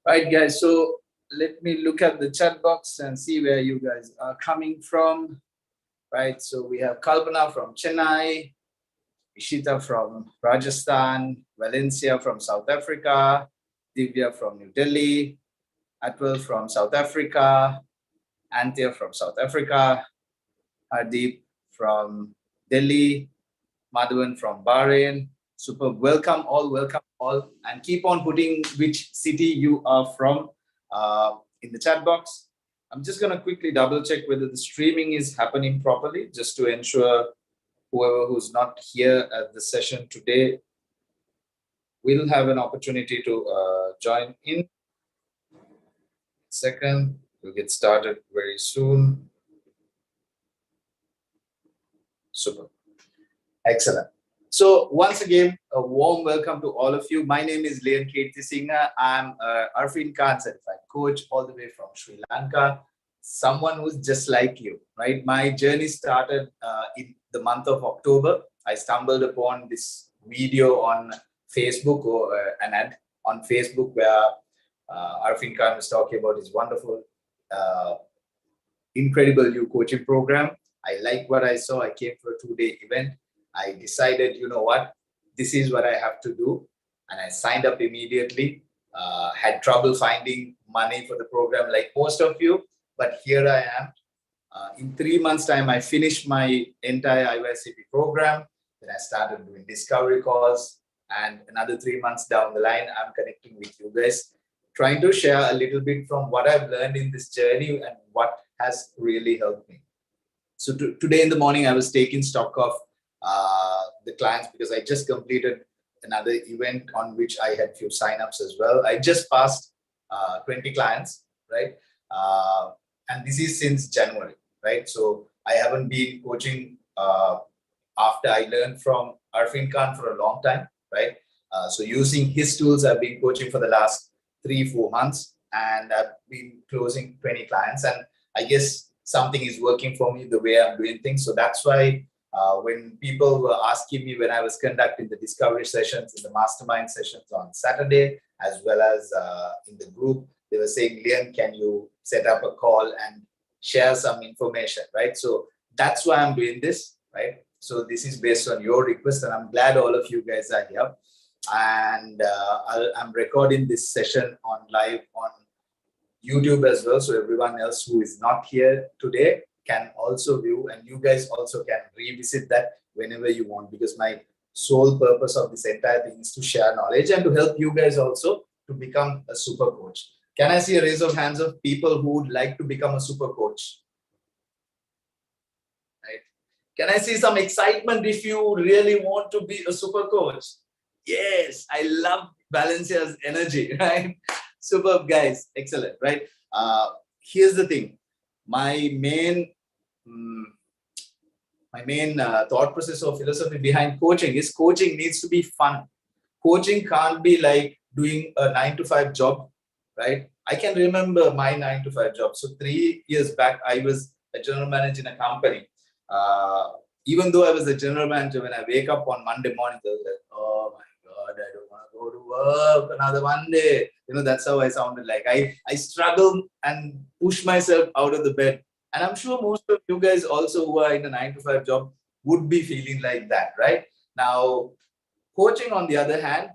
Right, guys. So let me look at the chat box and see where you guys are coming from. Right. So we have Kalpana from Chennai, Ishita from Rajasthan, Valencia from South Africa, Divya from New Delhi, Atwell from South Africa, Anthea from South Africa, Hardeep from Delhi, Madhavan from Bahrain. Super. Welcome all, and keep on putting which city you are from in the chat box. I'm just going to quickly double check whether the streaming is happening properly, just to ensure whoever who's not here at the session today will have an opportunity to join in. Second, we'll get started very soon. Super. Excellent. So once again, a warm welcome to all of you. My name is Leon Kirtisinghe. I'm Arfin Khan certified coach all the way from Sri Lanka. Someone who's just like you, right? My journey started in the month of October. I stumbled upon this video on Facebook or an ad on Facebook where Arfin Khan was talking about his wonderful, incredible new coaching program. I liked what I saw. I came for a 2-day event. I decided, you know what, this is what I have to do. And I signed up immediately. Had trouble finding money for the program like most of you, but here I am. In 3 months' time, I finished my entire IYCP program. Then I started doing discovery calls. And another 3 months down the line, I'm connecting with you guys, trying to share a little bit from what I've learned in this journey and what has really helped me. So today in the morning, I was taking stock of the clients because I just completed another event on which I had few signups as well. I just passed 20 clients, right? And this is since January, right? So I haven't been coaching after I learned from Arfin Khan for a long time, right? So using his tools, I've been coaching for the last 3-4 months, and I've been closing 20 clients. And I guess something is working for me the way I'm doing things. So that's why when people were asking me when I was conducting the discovery sessions, in the mastermind sessions on Saturday, as well as in the group, they were saying, Leon, can you set up a call and share some information, right? So that's why I'm doing this, right? So this is based on your request, and I'm glad all of you guys are here. And I'm recording this session on live on YouTube as well. So everyone else who is not here today can also view, and you guys also can revisit that whenever you want, because my sole purpose of this entire thing is to share knowledge and to help you guys also to become a super coach. Can I see a raise of hands of people who would like to become a super coach? Right? Can I see some excitement if you really want to be a super coach? Yes, I love Valencia's energy, right? Superb, guys. Excellent, right? Here's the thing. My main thought process or philosophy behind coaching is coaching needs to be fun. Coaching can't be like doing a 9-to-5 job, right? I can remember my 9-to-5 job. So 3 years back, I was a general manager in a company. Even though I was a general manager, when I wake up on Monday morning, I was like, oh my God, I don't want to go to work another Monday. You know, that's how I sounded like. I struggled and pushed myself out of the bed. And I'm sure most of you guys also who are in a 9-to-5 job would be feeling like that, right? Now, coaching, on the other hand,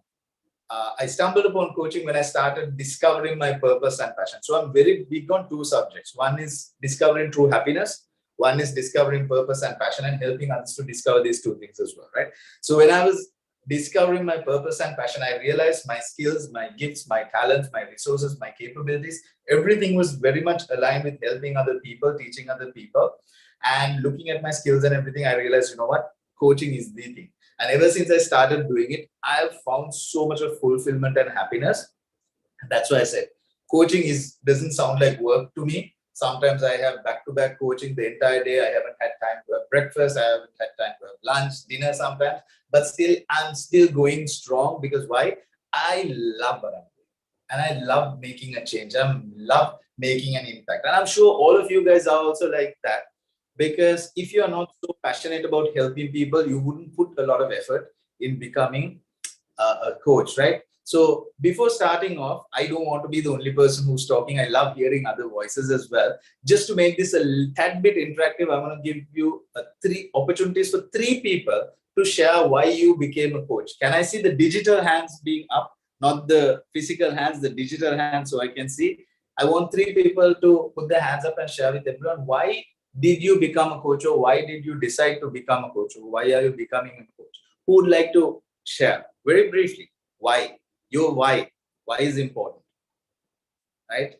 I stumbled upon coaching when I started discovering my purpose and passion. So I'm very big on 2 subjects. One is discovering true happiness. One is discovering purpose and passion, and helping others to discover these 2 things as well, right? So when I was discovering my purpose and passion, I realized my skills, my gifts, my talents, my resources, my capabilities, everything was very much aligned with helping other people, teaching other people. And looking at my skills and everything, I realized, you know what, coaching is the thing. And ever since I started doing it, I've found so much of fulfillment and happiness. And that's why I said coaching doesn't sound like work to me. Sometimes I have back-to-back coaching the entire day. I haven't had time to have breakfast. I haven't had time to have lunch, dinner sometimes. But still, I'm still going strong because why? I love what I'm doing. And I love making a change. I love making an impact. And I'm sure all of you guys are also like that. Because if you are not so passionate about helping people, you wouldn't put a lot of effort in becoming a coach, right? So before starting off, I don't want to be the only person who's talking. I love hearing other voices as well. Just to make this a tad bit interactive, I want to give you three opportunities for three people to share why you became a coach. Can I see the digital hands being up, not the physical hands, the digital hands, so I can see? I want three people to put their hands up and share with everyone why did you become a coach, or why did you decide to become a coach, or why are you becoming a coach? Who would like to share very briefly why? Your why is important, right?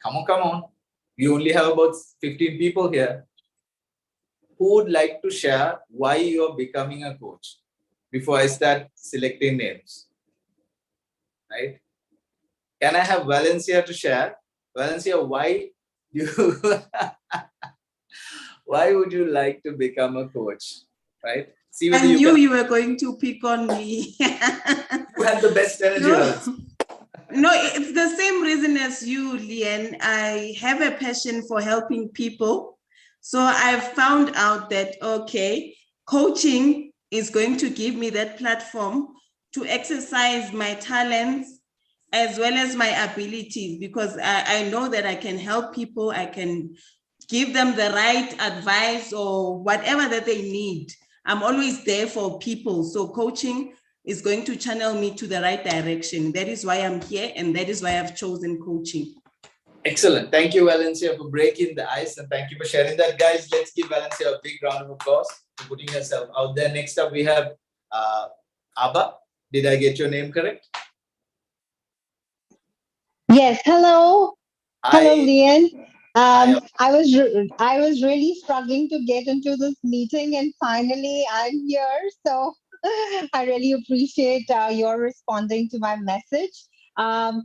Come on. We only have about 15 people here. Who would like to share why you are becoming a coach before I start selecting names, right? Can I have Valencia to share? Valencia, why you why would you like to become a coach, right? See whether you were going to pick on me. You had the best energy. No, it's the same reason as you, Leanne. I have a passion for helping people. So I've found out that, okay, coaching is going to give me that platform to exercise my talents as well as my abilities, because I know that I can help people. I can give them the right advice or whatever that they need. I'm always there for people. So coaching is going to channel me to the right direction. That is why I'm here, and that is why I've chosen coaching. Excellent. Thank you, Valencia, for breaking the ice, and thank you for sharing that. Guys, let's give Valencia a big round of applause for putting herself out there. Next up, we have Abba. Did I get your name correct? Yes. Hello. Hi. Hello, Leanne. I was really struggling to get into this meeting, and finally I'm here. So I really appreciate your responding to my message. The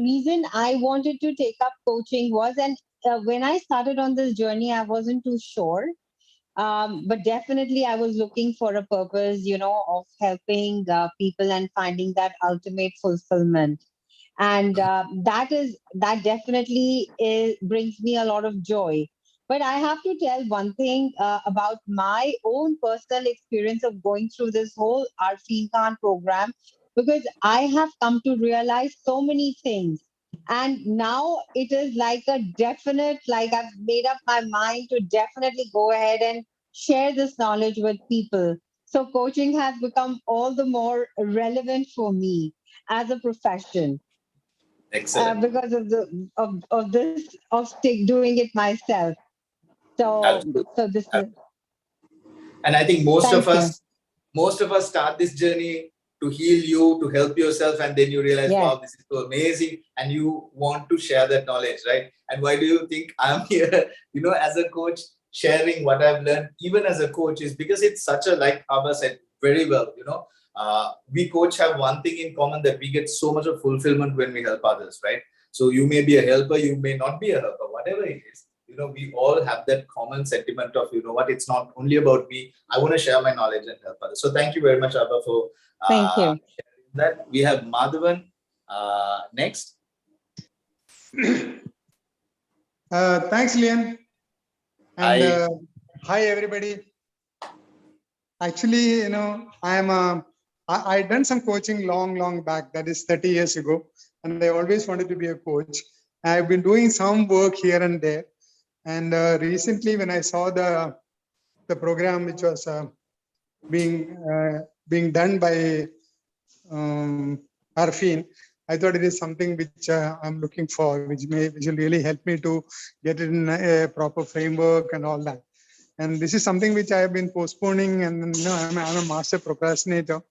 reason I wanted to take up coaching was, and when I started on this journey, I wasn't too sure. But definitely, I was looking for a purpose, of helping people and finding that ultimate fulfillment. And that definitely brings me a lot of joy. But I have to tell one thing about my own personal experience of going through this whole Arfin Khan program, because I have come to realize so many things. And now it is like a definite, like I've made up my mind to definitely go ahead and share this knowledge with people. So coaching has become all the more relevant for me as a profession. Excellent. Because of doing it myself. So this is. And I think most of us start this journey to heal you, to help yourself, and then you realize, wow, this is so amazing, and you want to share that knowledge, right? And why do you think I'm here, as a coach, sharing what I've learned, even as a coach, is because it's such a, like Abba said very well, we coach have one thing in common, that we get so much of fulfillment when we help others, right? So you may be a helper, you may not be a helper, whatever it is. We all have that common sentiment of, it's not only about me. I want to share my knowledge and help others. So thank you very much, Abba, for thank you. That. We have Madhavan next. Thanks, Liam. And hi, everybody. Actually, I done some coaching long back. That is 30 years ago. And I always wanted to be a coach. I've been doing some work here and there. And recently, when I saw the program which was being done by Arfin, I thought it is something which I'm looking for, which will really help me to get it in a proper framework and all that. And this is something which I have been postponing, and I'm a master procrastinator.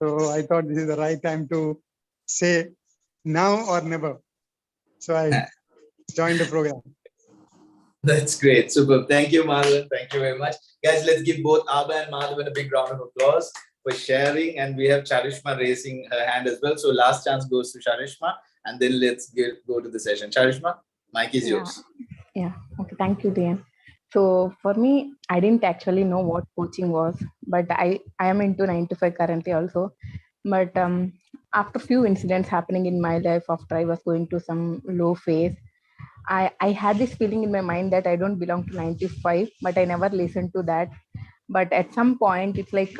So I thought this is the right time to say now or never. So I joined the program. That's great. Super. Thank you, Madhavan. Thank you very much. Guys, let's give both Abba and Madhavan a big round of applause for sharing. And we have Charishma raising her hand as well. So last chance goes to Charishma, and then let's go to the session. Charishma, mic is yours. Yeah. Okay. Thank you, Dian. So for me, I didn't actually know what coaching was, but I am into 9 to 5 currently also. But after few incidents happening in my life, after I was going to some low phase, I had this feeling in my mind that I don't belong to 9 to 5, but I never listened to that. But at some point, it's like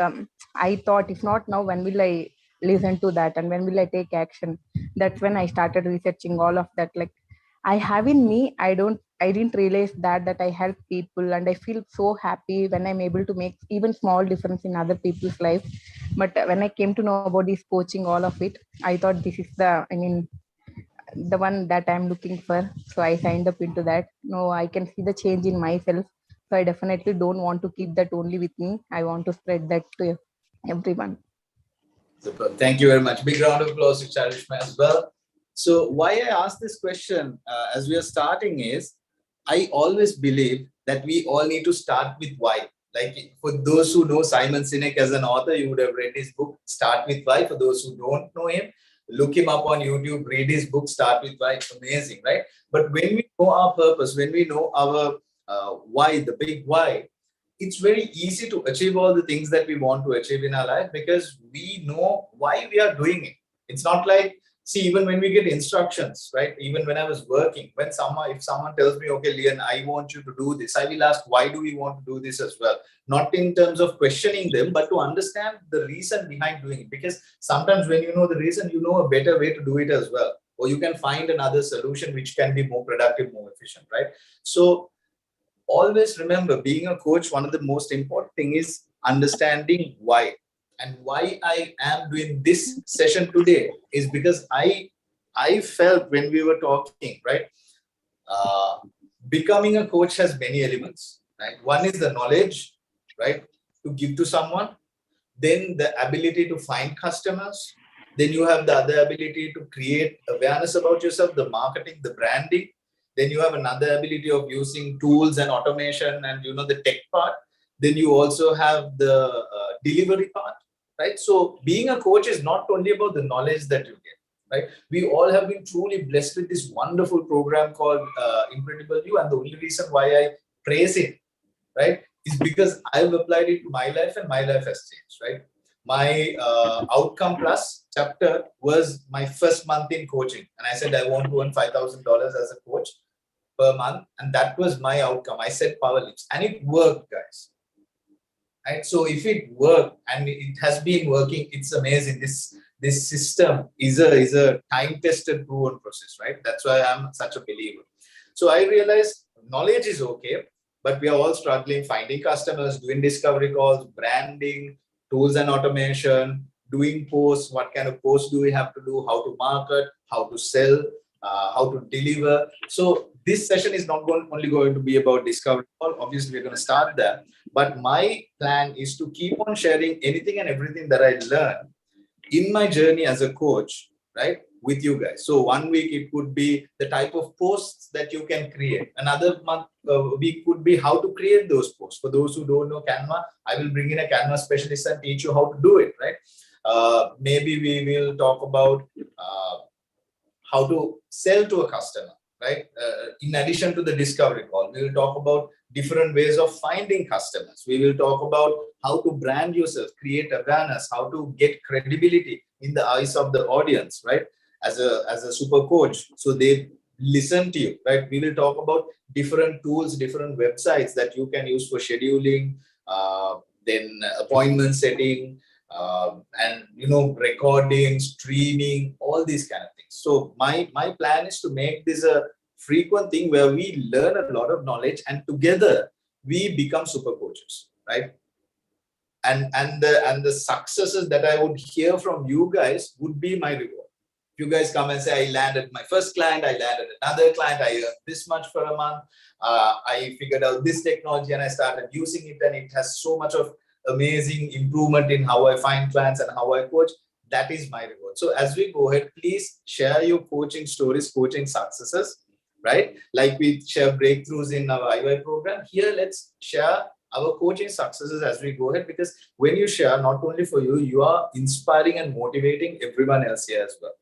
I thought, if not now, when will I listen to that and when will I take action? That's when I started researching all of that. Like, I have in me, I didn't realize that I help people, and I feel so happy when I'm able to make even small difference in other people's life. But when I came to know about this coaching, all of it, I thought this is the one that I'm looking for. So I signed up into that. No, I can see the change in myself. So I definitely don't want to keep that only with me. I want to spread that to everyone. Super. Thank you very much. Big round of applause to Charishma as well. So why I asked this question as we are starting is, I always believe that we all need to start with why. Like, for those who know Simon Sinek as an author, you would have read his book, Start With Why. For those who don't know him, look him up on YouTube, read his book, Start With Why. It's amazing, right? But when we know our purpose, when we know our why, the big why, it's very easy to achieve all the things that we want to achieve in our life because we know why we are doing it. It's not like, see, even when we get instructions, right? Even when I was working, if someone tells me, okay, Leon, I want you to do this, I will ask, why do we want to do this as well? Not in terms of questioning them, but to understand the reason behind doing it. Because sometimes when you know the reason, you know a better way to do it as well. Or you can find another solution which can be more productive, more efficient, right? So always remember, being a coach, one of the most important thing is understanding why. And why I am doing this session today is because I felt when we were talking, right? Becoming a coach has many elements, right? One is the knowledge, right, to give to someone. Then the ability to find customers. Then you have the other ability to create awareness about yourself, the marketing, the branding. Then you have another ability of using tools and automation and, you know, the tech part. Then you also have the delivery part, right? So being a coach is not only about the knowledge that you get, right? We all have been truly blessed with this wonderful program called Incredible You. And the only reason why I praise it, right, is because I've applied it to my life and my life has changed, right? My Outcome Plus chapter was my first month in coaching. And I said, I want to earn $5,000 as a coach per month. And that was my outcome. I said power lips, and it worked, guys. Right? So if it worked, and it has been working, it's amazing. This system is a time-tested, proven process, right? That's why I'm such a believer. So I realized knowledge is okay, but we are all struggling finding customers, doing discovery calls, branding, tools and automation, doing posts. What kind of posts do we have to do? How to market, how to sell, how to deliver. So this session is not only going to be about discovery call. Obviously, we're going to start there. But my plan is to keep on sharing anything and everything that I learn in my journey as a coach, right, with you guys. So 1 week, it could be the type of posts that you can create. Another week could be how to create those posts. For those who don't know Canva, I will bring in a Canva specialist and teach you how to do it, right? Maybe we will talk about how to sell to a customer, right? In addition to the discovery call, we will talk about different ways of finding customers. We will talk about how to brand yourself, create awareness, how to get credibility in the eyes of the audience, right? As a super coach, so they listen to you, right? We will talk about different tools, different websites that you can use for scheduling, then appointment setting, and, you know, recording, streaming, all these kind of things. So my plan is to make this a frequent thing where we learn a lot of knowledge and together we become super coaches, right? And the successes that I would hear from you guys would be my reward. You guys come and say, I landed my first client, I landed another client, I earned this much for a month, I figured out this technology and I started using it, and it has so much of amazing improvement in how I find clients and how I coach. That is my reward. So as we go ahead, please share your coaching stories, coaching successes, right? Like we share breakthroughs in our IY program. Here, let's share our coaching successes as we go ahead, because when you share, not only for you, you are inspiring and motivating everyone else here as well.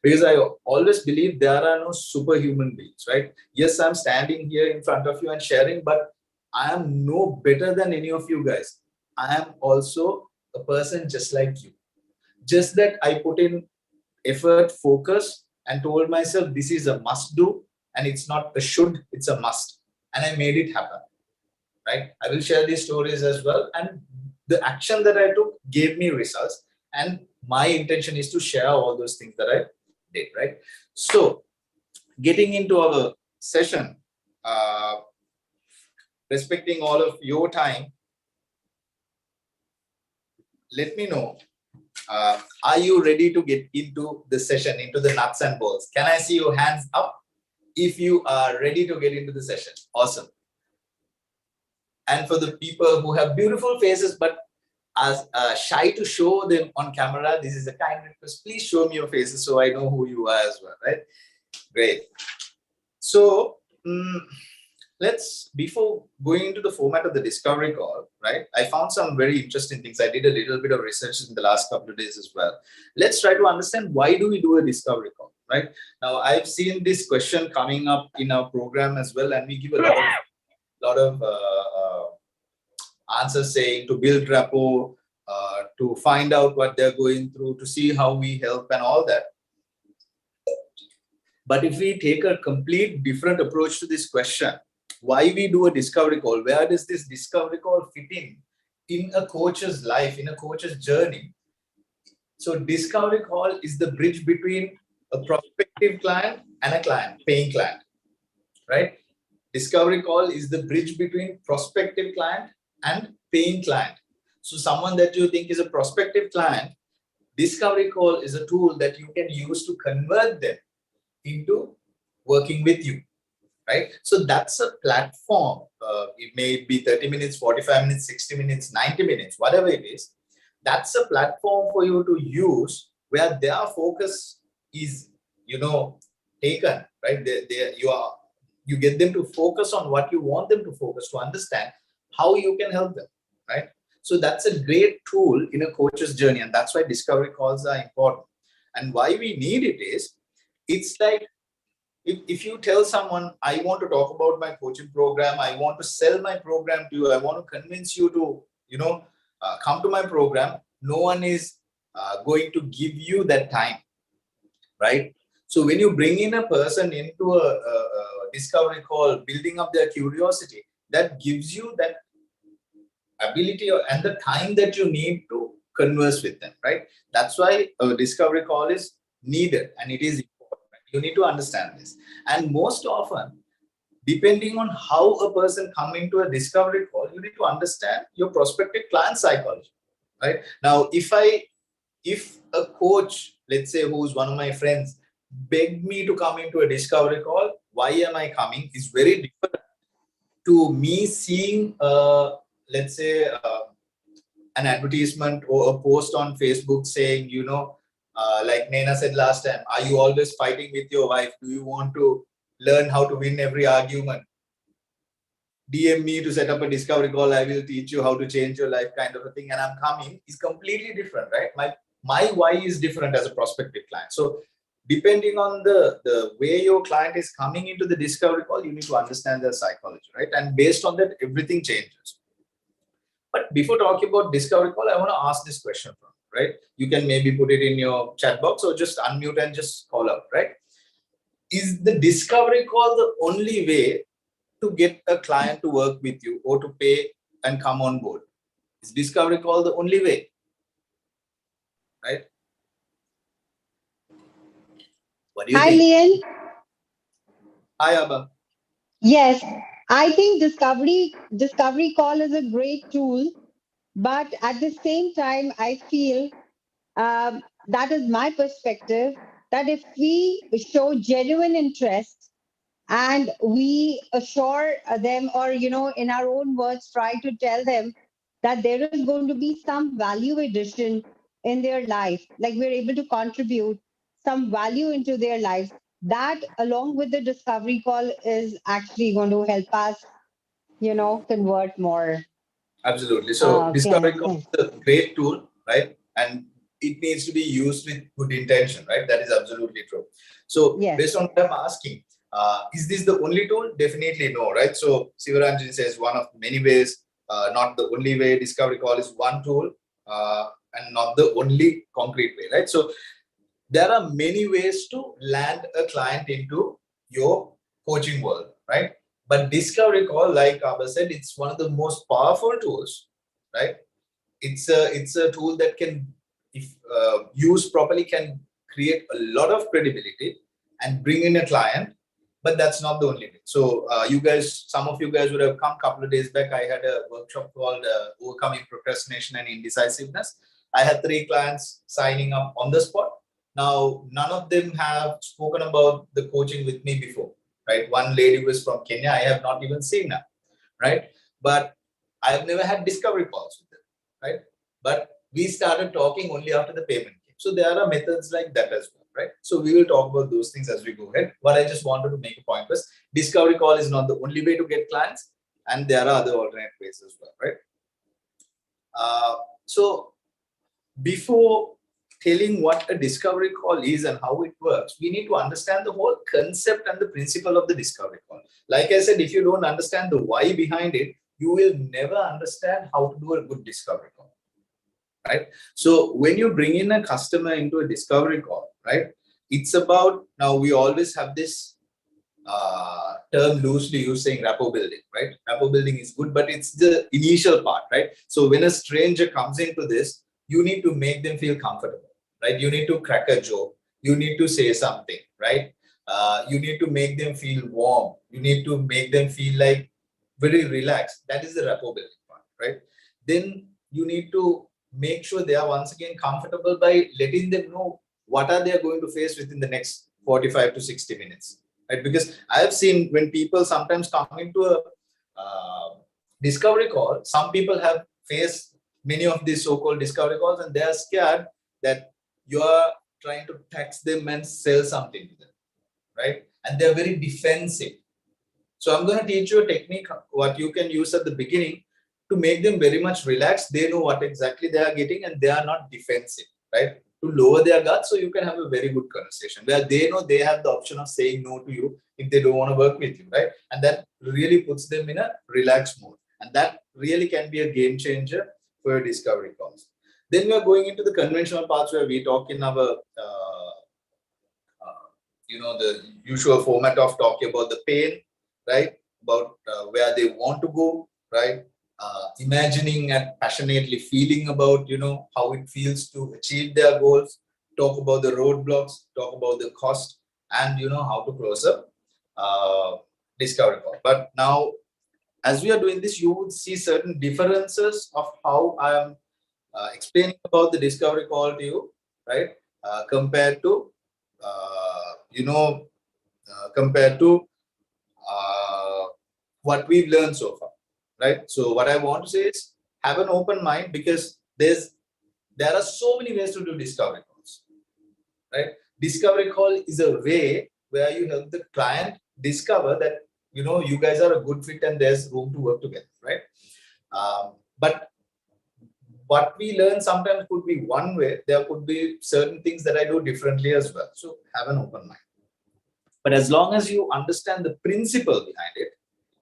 Because I always believe there are no superhuman beings, right? Yes, I'm standing here in front of you and sharing, but I am no better than any of you guys. I am also a person just like you. Just that I put in effort, focus, and told myself this is a must do, and it's not a should, it's a must. And I made it happen, right? I will share these stories as well. And the action that I took gave me results, and my intention is to share all those things that I did, right? So getting into our session, respecting all of your time, let me know, are you ready to get into the session, into the nuts and bolts? Can I see your hands up if you are ready to get into the session? Awesome. And for the people who have beautiful faces but are shy to show them on camera, this is a kind request. Please show me your faces so I know who you are as well, right? Great. So before going into the format of the discovery call, right, I found some very interesting things. I did a little bit of research in the last couple of days as well. Let's try to understand, why do we do a discovery call, right? Now, I've seen this question coming up in our program as well, and we give a lot of answers saying to build rapport, to find out what they're going through, to see how we help and all that. But if we take a complete different approach to this question, why we do a discovery call, where does this discovery call fit in a coach's life, in a coach's journey? So discovery call is the bridge between a prospective client and a client, paying client, right? Discovery call is the bridge between prospective client and paying client. So someone that you think is a prospective client, discovery call is a tool that you can use to convert them into working with you, right? So that's a platform. It may be 30 minutes, 45 minutes, 60 minutes, 90 minutes, whatever it is. That's a platform for you to use where their focus is, taken, right? You get them to focus on what you want them to focus, to understand how you can help them, right? So that's a great tool in a coach's journey, and that's why discovery calls are important. And why we need it is, it's like, if you tell someone, I want to talk about my coaching program, I want to sell my program to you, I want to convince you to, come to my program, no one is going to give you that time, right? So when you bring in a person into a discovery call, building up their curiosity, that gives you that ability and the time that you need to converse with them, right? That's why a discovery call is needed, and it is important. You need to understand this. And most often, depending on how a person come into a discovery call, you need to understand your prospective client psychology, right? Now, if a coach, let's say, who's one of my friends, begged me to come into a discovery call, why am I coming, is very different to me seeing, let's say, an advertisement or a post on Facebook saying, like Nena said last time, are you always fighting with your wife? Do you want to learn how to win every argument? DM me to set up a discovery call. I will teach you how to change your life, kind of a thing. And I'm coming is completely different, right? My why is different as a prospective client. So depending on the way your client is coming into the discovery call, you need to understand their psychology, right? And based on that, everything changes. But before talking about discovery call, I want to ask this question from you, right? You can maybe put it in your chat box or just unmute and just call out, right? Is the discovery call the only way to get a client to work with you or to pay and come on board? Is discovery call the only way, right? What do you Hi, think? Lian. Hi, Abba. Yes, I think discovery call is a great tool, but at the same time, I feel that is my perspective, that if we show genuine interest and we assure them, or in our own words try to tell them that there is going to be some value addition in their life, like we're able to contribute some value into their lives, that along with the discovery call is actually going to help us convert more. Absolutely. So discovery call Okay. is a great tool, right? And it needs to be used with good intention, right? That is absolutely true. So Yes. based on what I'm asking, is this the only tool? Definitely no, right? So Sivaranjan says one of many ways, not the only way. Discovery call is one tool and not the only concrete way, right? So there are many ways to land a client into your coaching world, right? But discovery call, like Abba said, it's one of the most powerful tools, right? it's a tool that can, if used properly, can create a lot of credibility and bring in a client. But that's not the only way. So some of you guys would have come a couple of days back. I had a workshop called Overcoming Procrastination and Indecisiveness. I had 3 clients signing up on the spot. Now, none of them have spoken about the coaching with me before, right? One lady was from Kenya. I have not even seen her, right? But I have never had discovery calls with them, right? But we started talking only after the payment came. So there are methods like that as well, right? So we will talk about those things as we go ahead. What I just wanted to make a point was, discovery call is not the only way to get clients, and there are other alternate ways as well, right? So before telling what a discovery call is and how it works, we need to understand the whole concept and the principle of the discovery call. Like I said, if you don't understand the why behind it, you will never understand how to do a good discovery call, right? So when you bring in a customer into a discovery call, right, it's about, now we always have this term loosely used saying rapport building, right? Rapport building is good, but it's the initial part, right? So when a stranger comes into this, you need to make them feel comfortable, right? You need to crack a joke. You need to say something, right? You need to make them feel warm. You need to make them feel like very relaxed. That is the rapport building part, right? Then you need to make sure they are once again comfortable by letting them know what are they going to face within the next 45 to 60 minutes, right? Because I have seen when people sometimes come into a discovery call, some people have faced many of these so-called discovery calls, and they are scared that you are trying to tax them and sell something to them, right? And they're very defensive. So I'm going to teach you a technique, what you can use at the beginning to make them very much relaxed. They know what exactly they are getting and they are not defensive, right? To lower their guards so you can have a very good conversation where they know they have the option of saying no to you if they don't want to work with you, right? And that really puts them in a relaxed mode. And that really can be a game changer for your discovery calls. Then we are going into the conventional parts where we talk in our, the usual format of talking about the pain, right? About where they want to go, right? Imagining and passionately feeling about, how it feels to achieve their goals, talk about the roadblocks, talk about the cost, and, how to close a discovery call. But now, as we are doing this, you would see certain differences of how I am explaining about the discovery call to you, right? Compared to what we've learned so far, right? So what I want to say is have an open mind, because there are so many ways to do discovery calls, right? Discovery call is a way where you help the client discover that, you guys are a good fit and there's room to work together, right? But what we learn sometimes could be one way. There could be certain things that I do differently as well. So have an open mind. But as long as you understand the principle behind it,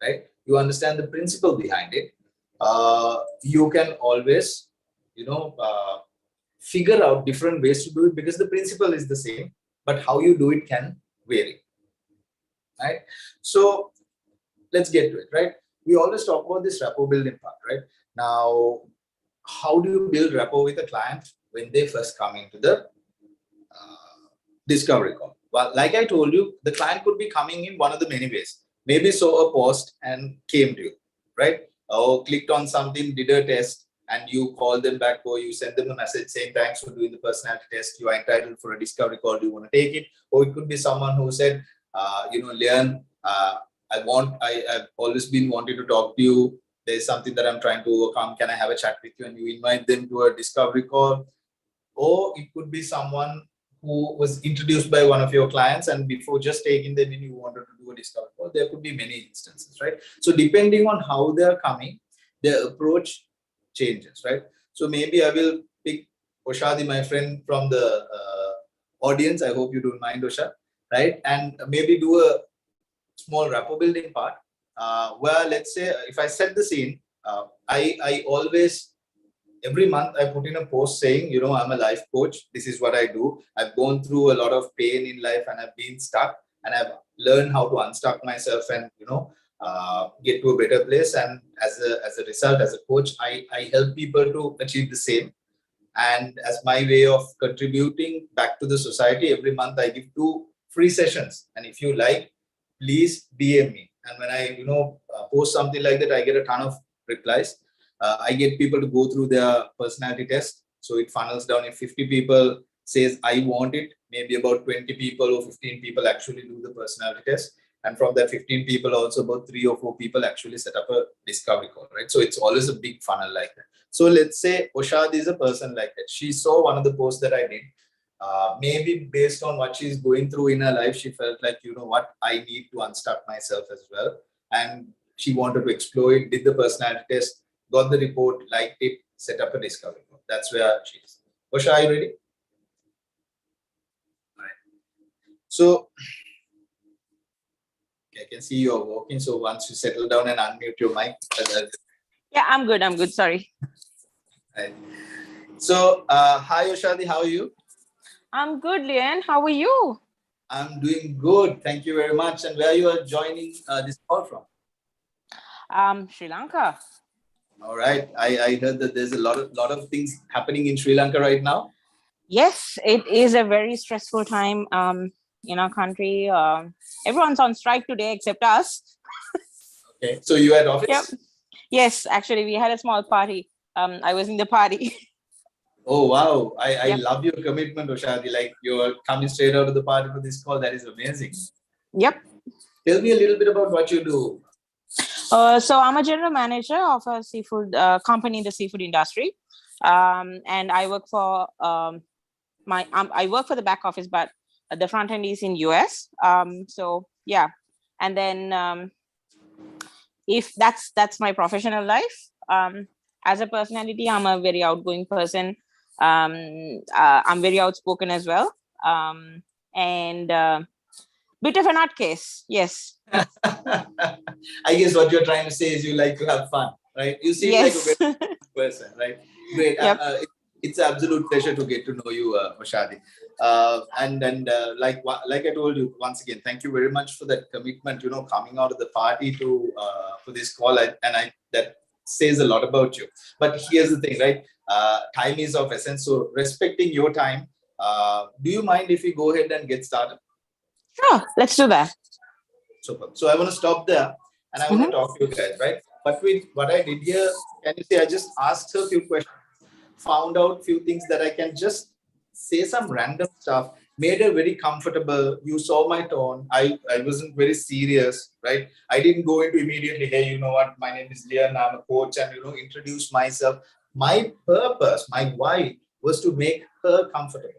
right? You understand the principle behind it, you can always, figure out different ways to do it, because the principle is the same, but how you do it can vary, right? So let's get to it, right? We always talk about this rapport building part, right? Now, how do you build rapport with a client when they first come into the discovery call? Well, like I told you, the client could be coming in one of the many ways. Maybe saw a post and came to you, right? Or clicked on something, did a test, and you call them back, or you send them a message saying, thanks for doing the personality test. You are entitled for a discovery call. Do you want to take it? Or it could be someone who said, Leon, I've always been wanting to talk to you. There's something that I'm trying to overcome. Can I have a chat with you? And you invite them to a discovery call. Or it could be someone who was introduced by one of your clients, and before just taking them in, you wanted to do a discovery call. There could be many instances, right? So depending on how they're coming, their approach changes, right? So maybe I will pick Oshadi, my friend from the audience. I hope you don't mind, Osha, right? And maybe do a small rapport building part where, let's say, if I set the scene, I always, every month I put in a post saying, I'm a life coach. This is what I do. I've gone through a lot of pain in life and I've been stuck, and I've learned how to unstuck myself and, get to a better place. And as a result, as a coach, I help people to achieve the same. And as my way of contributing back to the society, every month I give 2 free sessions. And if you like, please DM me. And when I, post something like that, I get a ton of replies. I get people to go through their personality test. So it funnels down. If 50 people says, I want it, maybe about 20 people or 15 people actually do the personality test. And from that 15 people, also about 3 or 4 people actually set up a discovery call, right? So it's always a big funnel like that. So let's say Oshadi is a person like that. She saw one of the posts that I did. Maybe based on what she's going through in her life, she felt like, you know what, I need to unstuck myself as well. And she wanted to explore it, did the personality test, got the report, liked it, set up a discovery call. That's where she is. Osha, are you ready? All right. So, I can see you're walking. So once you settle down and unmute your mic. Yeah, I'm good. Sorry. Right. So, hi Oshadi, how are you? I'm good, Lian. How are you? I'm doing good. Thank you very much. And where you are joining this call from? Sri Lanka. All right. I heard that there's a lot of things happening in Sri Lanka right now. Yes, it is a very stressful time in our country. Everyone's on strike today except us. Okay. So you at office? Yep. Yes, actually, we had a small party. I was in the party. Oh, wow. I love your commitment, Oshadi. Like you're coming straight out of the party for this call. That is amazing. Yep. Tell me a little bit about what you do. So I'm a general manager of a seafood company in the seafood industry. And I work for I work for the back office, but the front end is in US. So yeah. And then if that's my professional life. As a personality, I'm a very outgoing person. I'm very outspoken as well. And bit of a nutcase, yes. I guess what you're trying to say is you like to have fun, right? You seem like a very person, right? Great. Yep. It's an absolute pleasure to get to know you, Oshadi. And like I told you once again, thank you very much for that commitment. Coming out of the party to for this call, that says a lot about you. But here's the thing, right? Time is of essence. So respecting your time, do you mind if we go ahead and get started? Sure, let's do that. Super. So I want to stop there and I want to talk to you guys, right? But with what I did here, can you say I just asked her a few questions, found out a few things that I can just say some random stuff, made her very comfortable. You saw my tone. I wasn't very serious, right? I didn't go into immediately, hey, you know what, my name is Lian, I'm a coach, and introduce myself. My purpose, my why was to make her comfortable.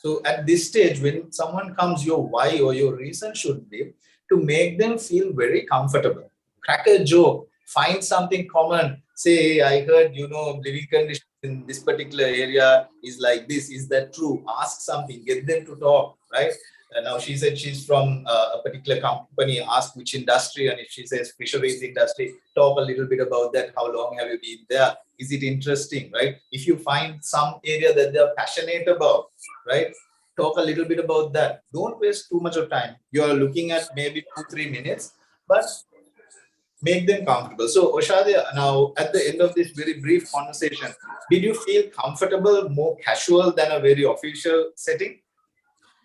So at this stage, when someone comes, your why or your reason should be to make them feel very comfortable. Crack a joke, find something common. Say, I heard, living conditions in this particular area is like this. Is that true? Ask something, get them to talk, right? Now she said she's from a particular company, ask which industry. And if she says fisheries industry, talk a little bit about that. How long have you been there? Is it interesting, right? If you find some area that they're passionate about, right? Talk a little bit about that. Don't waste too much of time. You're looking at maybe 2-3 minutes, but make them comfortable. So Oshadi, now at the end of this very brief conversation, did you feel comfortable, more casual than a very official setting?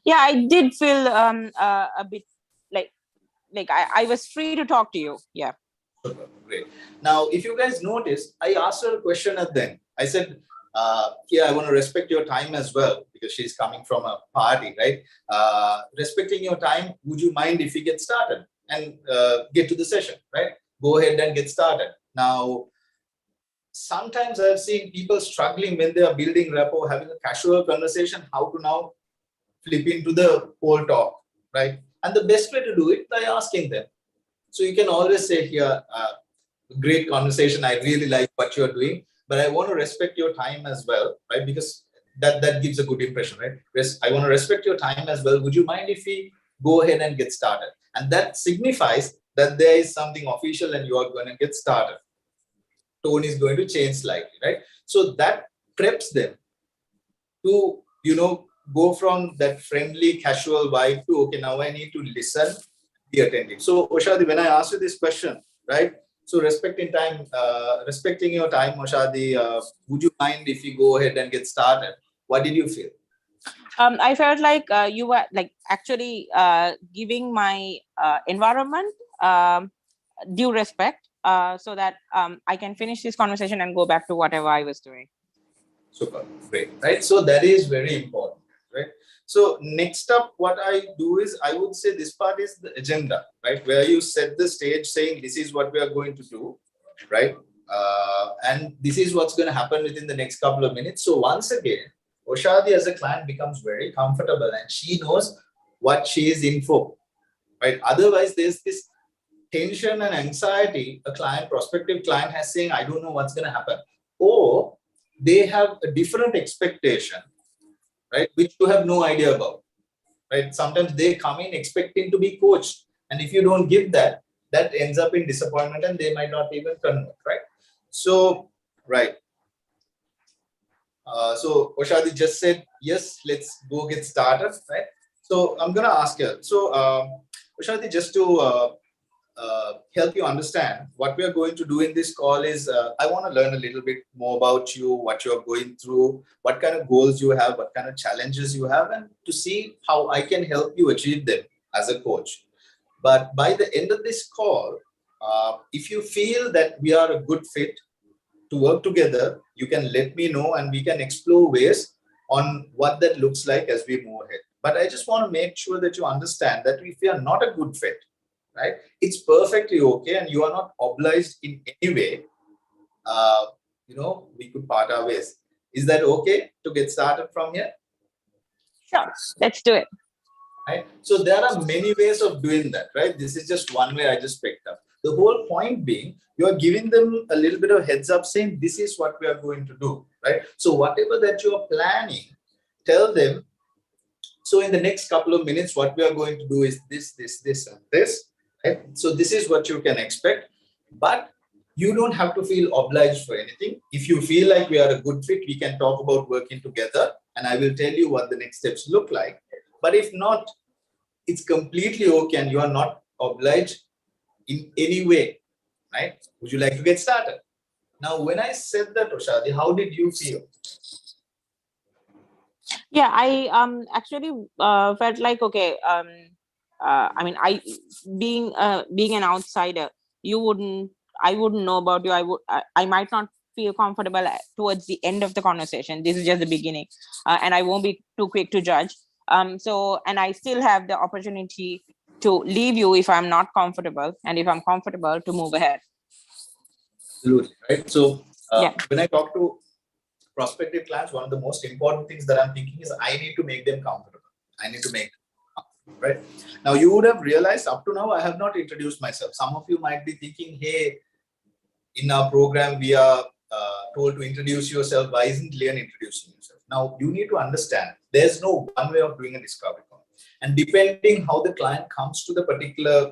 Yeah, I did feel a bit like I was free to talk to you. Yeah. Great. Now, if you guys notice, I asked her a question at the end. I said, I want to respect your time as well, because she's coming from a party, right? Respecting your time, would you mind if we get started and get to the session, right? Go ahead and get started. Now, sometimes I've seen people struggling when they are building rapport, having a casual conversation, how to now flip into the whole talk, right? And the best way to do it by asking them. So you can always say here, great conversation. I really like what you're doing, but I want to respect your time as well, right? Because that gives a good impression, right? I want to respect your time as well. Would you mind if we go ahead and get started? And that signifies that there is something official and you are going to get started. Tone is going to change slightly, right? So that preps them to, go from that friendly, casual vibe to, okay, now I need to listen, be attending. So Oshadi, when I asked you this question, right? So respecting your time, Oshadi, would you mind if we go ahead and get started? What did you feel? I felt like you were like actually giving my environment due respect so that I can finish this conversation and go back to whatever I was doing. Super, great, right? So that is very important, right? So next up, what I do is I would say this part is the agenda, right? Where you set the stage saying this is what we are going to do, right? And this is what's going to happen within the next couple of minutes. So once again, Oshadi as a client becomes very comfortable and she knows what she is in for, right? Otherwise, there's this tension and anxiety a prospective client has saying, I don't know what's going to happen. Or they have a different expectation, right? Which you have no idea about, right? Sometimes they come in expecting to be coached. And if you don't give that, that ends up in disappointment and they might not even convert, right? So, right. So Oshadi just said, yes, let's go get started, right? So I'm going to ask you. So Oshadi, just to help you understand what we are going to do in this call is I want to learn a little bit more about you, what you're going through, what kind of goals you have, what kind of challenges you have, and to see how I can help you achieve them as a coach. But by the end of this call, if you feel that we are a good fit to work together, you can let me know and we can explore ways on what that looks like as we move ahead. But I just want to make sure that you understand that if we are not a good fit, right, it's perfectly okay and you are not obliged in any way. We could part our ways. Is that okay to get started from here? Sure, let's do it. Right. So there are many ways of doing that, right? This is just one way I just picked up. The whole point being, you are giving them a little bit of heads up saying, this is what we are going to do, right? So whatever that you are planning, tell them, so in the next couple of minutes, what we are going to do is this, and this, right? So this is what you can expect, but you don't have to feel obliged for anything. If you feel like we are a good fit, we can talk about working together and I will tell you what the next steps look like. But if not, it's completely okay and you are not obliged in any way, right? Would you like to get started? Now, when I said that, Oshadi, how did you feel? Yeah, I actually felt like, okay, I mean, being an outsider, I wouldn't know about you. I might not feel comfortable towards the end of the conversation. This is just the beginning, and I won't be too quick to judge. So, and I still have the opportunity to leave you if I'm not comfortable, and if I'm comfortable, to move ahead. Absolutely, right? So, when I talk to prospective clients, one of the most important things that I'm thinking is I need to make them comfortable. I need to make them comfortable, right? Now, you would have realized up to now, I have not introduced myself. Some of you might be thinking, hey, in our program, we are told to introduce yourself. Why isn't Lian introducing himself? Now, you need to understand there's no one way of doing a discovery call. And depending how the client comes to the particular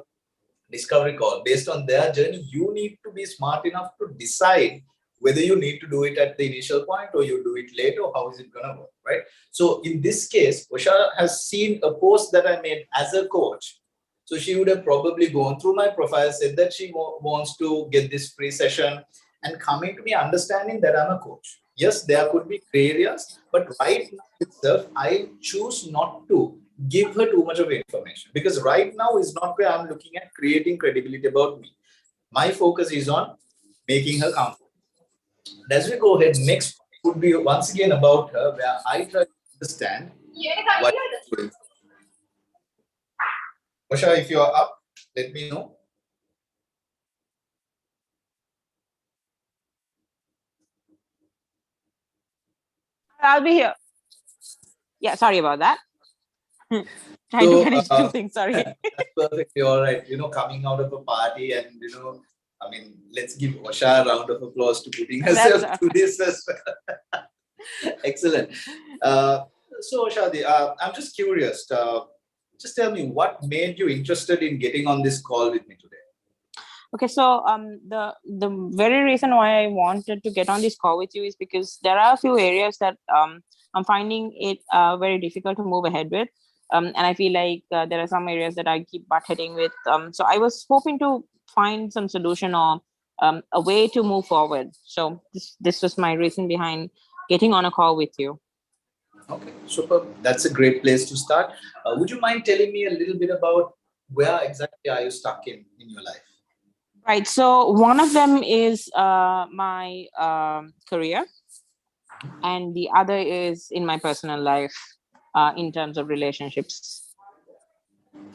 discovery call, based on their journey, you need to be smart enough to decide whether you need to do it at the initial point or you do it later, or how is it going to work, right? So in this case, Osha has seen a post that I made as a coach. So she would have probably gone through my profile, said that she wants to get this free session and coming to me understanding that I'm a coach. Yes, there could be gray areas, but right now itself, I choose not to give her too much of information because right now is not where I'm looking at creating credibility about me. My focus is on making her comfortable. As we go ahead, next would be once again about her, where I try to understand what she's doing. Osha, if you are up, let me know. I'll be here. Yeah, sorry about that. Trying to manage two things, sorry. That's perfectly all right. Coming out of a party and, I mean, let's give Osha a round of applause to putting herself to this as well. Excellent. So, Oshadi, I'm just curious. Just tell me what made you interested in getting on this call with me today? Okay, so the very reason why I wanted to get on this call with you is because there are a few areas that I'm finding it very difficult to move ahead with. And I feel like there are some areas that I keep butt heading with. So I was hoping to find some solution or a way to move forward. So this was my reason behind getting on a call with you. Okay, super. That's a great place to start. Would you mind telling me a little bit about where exactly are you stuck in your life? Right. So one of them is my career, and the other is in my personal life in terms of relationships.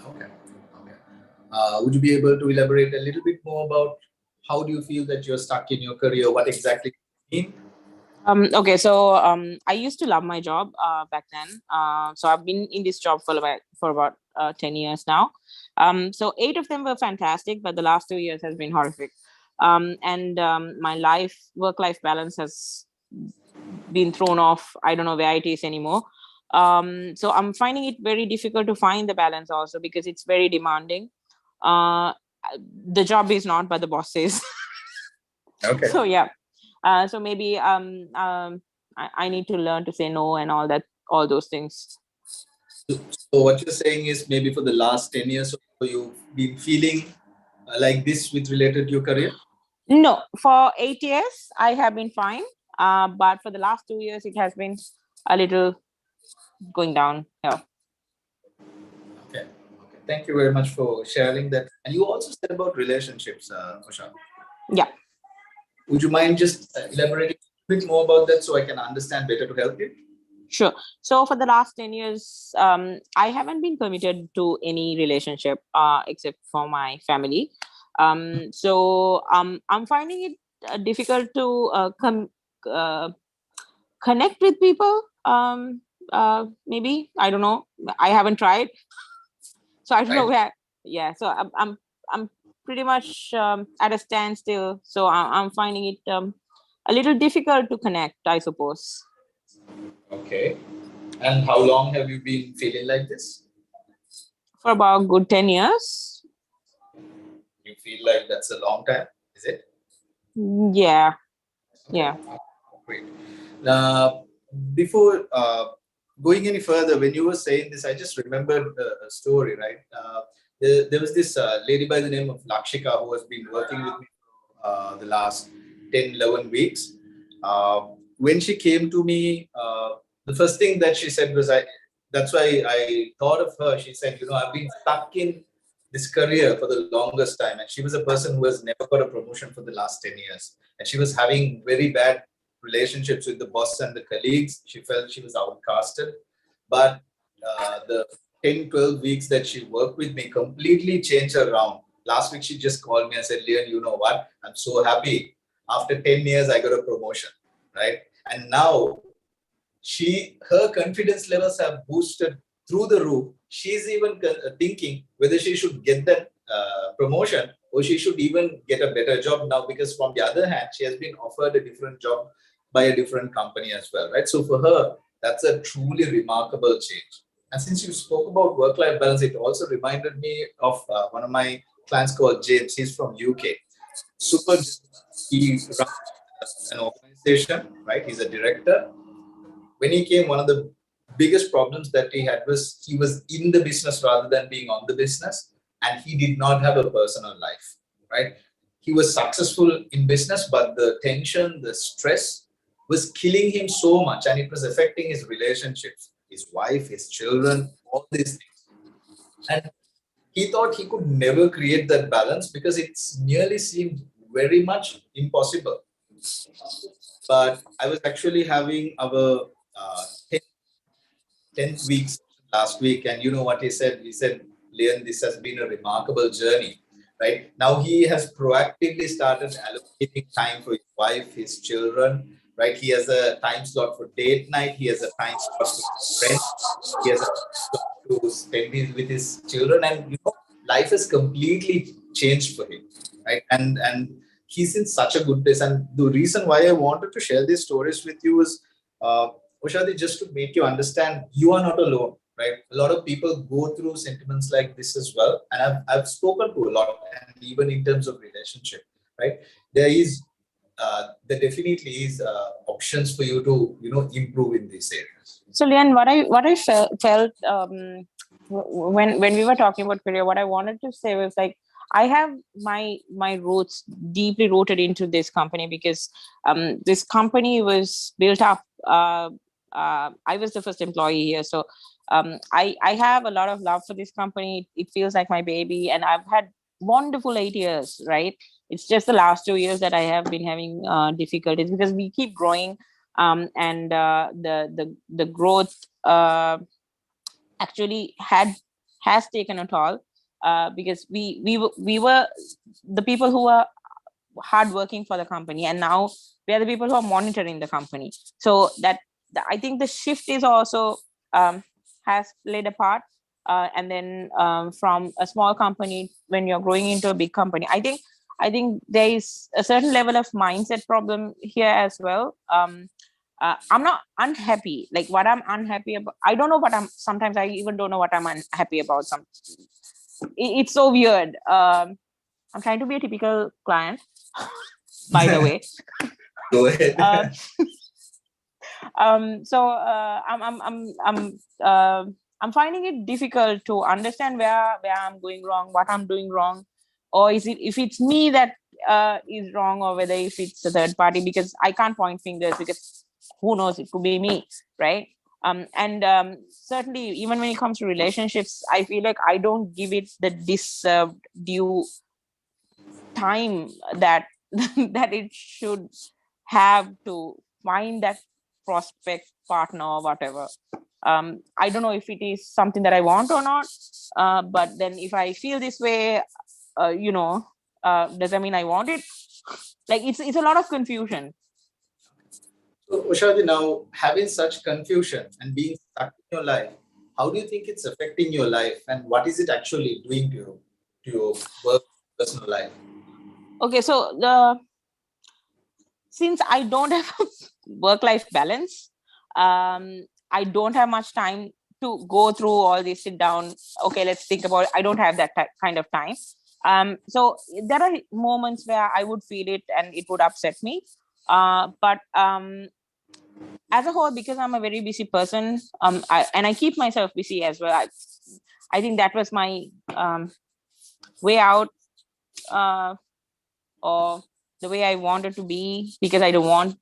Okay. Would you be able to elaborate a little bit more about how do you feel that you're stuck in your career? What exactly do you mean? Okay, so I used to love my job back then. So I've been in this job for about 10 years now. So 8 of them were fantastic, but the last 2 years has been horrific. And my work-life balance has been thrown off. I don't know where it is anymore. So I'm finding it very difficult to find the balance also because it's very demanding. The job is not, but the boss is. Okay. So yeah. So maybe I need to learn to say no and all those things. So what you're saying is maybe for the last 10 years or so, you've been feeling like this with related to your career? No, for 8 years, I have been fine. But for the last 2 years, it has been a little going down. Yeah. Okay. Thank you very much for sharing that. And you also said about relationships, Usha. Yeah. Would you mind just elaborating a bit more about that so I can understand better to help you? Sure. So for the last 10 years, I haven't been committed to any relationship except for my family. So I'm finding it difficult to connect with people. Maybe, I don't know. I haven't tried. So I don't know where. Yeah. So I'm pretty much at a standstill. So I'm finding it a little difficult to connect, I suppose. Okay. And how long have you been feeling like this? For about good 10 years. You feel like that's a long time, is it? Yeah. Yeah. Great. Before going any further, when you were saying this, I just remembered a story, right? There was this lady by the name of Lakshika who has been working with me the last 10, 11 weeks. When she came to me, the first thing that she said was, that's why I thought of her. She said, I've been stuck in this career for the longest time. And she was a person who has never got a promotion for the last 10 years. And she was having very bad relationships with the boss and the colleagues. She felt she was outcasted. But the 10, 12 weeks that she worked with me completely changed her around. Last week, she just called me and said, Leon, you know what? I'm so happy. After 10 years, I got a promotion, right? And now her confidence levels have boosted through the roof. She's even thinking whether she should get that promotion or she should even get a better job now, because from the other hand, she has been offered a different job by a different company as well, right? So for her, that's a truly remarkable change. And since you spoke about work-life balance, it also reminded me of one of my clients called James. He's from UK. Super. He runs an organization, right? He's a director. When he came, one of the biggest problems that he had was he was in the business rather than being on the business, and he did not have a personal life, right? He was successful in business, but the tension, the stress was killing him so much, and it was affecting his relationships, his wife, his children, all these things. And he thought he could never create that balance because it's nearly seemed very much impossible. But I was actually having our 10th weeks last week, and you know what he said? He said, Leon, this has been a remarkable journey, right? Now he has proactively started allocating time for his wife, his children, right? He has a time slot for date night. He has a time slot for friends. He has a time slot to spend with his children, and life has completely changed for him, right? And he's in such a good place. And the reason why I wanted to share these stories with you is, Ushadi, just to make you understand, you are not alone, right? A lot of people go through sentiments like this as well. And I've spoken to a lot, and even in terms of relationship, right? There definitely is options for you to, improve in these areas. So Leon, what I felt when we were talking about career, what I wanted to say was like, I have my roots deeply rooted into this company because this company was built up. I was the first employee here, so I have a lot of love for this company. It feels like my baby, and I've had wonderful 8 years. Right, it's just the last 2 years that I have been having difficulties because we keep growing, and the growth actually has taken a toll because we were the people who were hardworking for the company, and now we are the people who are monitoring the company. So that I think the shift is also has played a part. And then from a small company, when you're growing into a big company, I think there is a certain level of mindset problem here as well. I'm not unhappy. Like what I'm unhappy about, I don't know what I'm. Sometimes I even don't know what I'm unhappy about. It's so weird. I'm trying to be a typical client, by the way. Go ahead. I'm finding it difficult to understand where I'm going wrong, what I'm doing wrong, or is it if it's me that is wrong, or whether if it's a third party, because I can't point fingers because who knows, it could be me, right? And certainly even when it comes to relationships, I feel like I don't give it the deserved due time that that it should have to find that prospect partner or whatever. I don't know if it is something that I want or not, but then if I feel this way, does that mean I want it? Like it's a lot of confusion. So, Ushadi, now having such confusion and being stuck in your life, how do you think it's affecting your life, and what is it actually doing to your work, personal life? Okay, so since I don't have a work-life balance, I don't have much time to go through all this, sit down. Okay, let's think about it. I don't have that kind of time. So there are moments where I would feel it and it would upset me. But as a whole, because I'm a very busy person, I keep myself busy as well. I think that was my way out, or the way I wanted to be, because I didn't want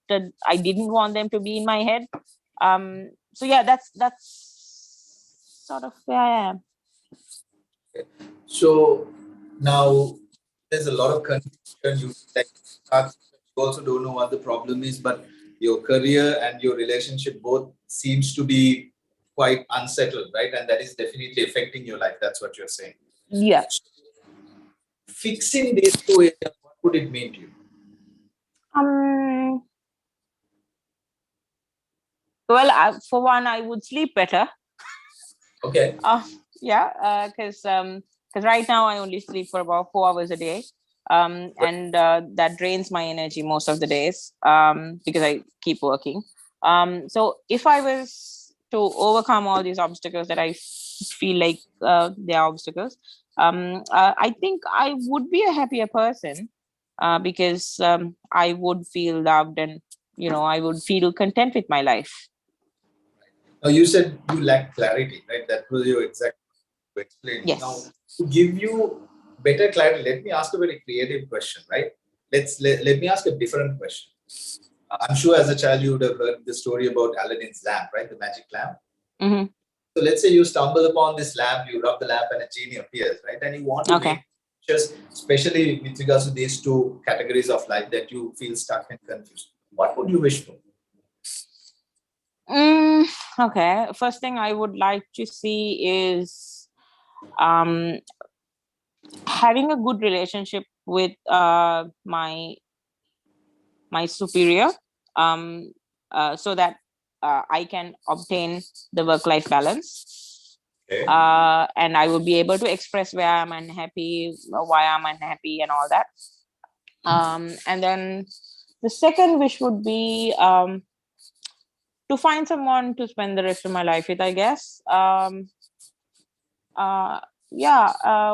them to be in my head. So yeah, that's sort of where I am. Okay. So now there's a lot of confusion. You also don't know what the problem is, but your career and your relationship both seems to be quite unsettled, right? And that is definitely affecting your life. That's what you're saying. Yeah. Fixing these two areas, what would it mean to you? Well, for one, I would sleep better. Okay. Yeah, because right now I only sleep for about 4 hours a day, and that drains my energy most of the days because I keep working. So if I was to overcome all these obstacles that I feel like they are obstacles, I think I would be a happier person because I would feel loved, and I would feel content with my life. Now you said you lack clarity, right? That was your exact to explain. Yes. Now, to give you better clarity, let me ask a very creative question, right? Let me ask a different question. I'm sure as a child you would have heard the story about Aladdin's lamp, right? The magic lamp. Mm-hmm. So let's say you stumble upon this lamp, you rub the lamp and a genie appears, right? And you want to make just especially with regards to these two categories of life that you feel stuck and confused. What would you wish for? Okay. First thing I would like to see is having a good relationship with my superior, so that I can obtain the work-life balance. Okay. And I will be able to express where I'm unhappy, why I'm unhappy, and all that. And then the second wish would be to find someone to spend the rest of my life with, I guess.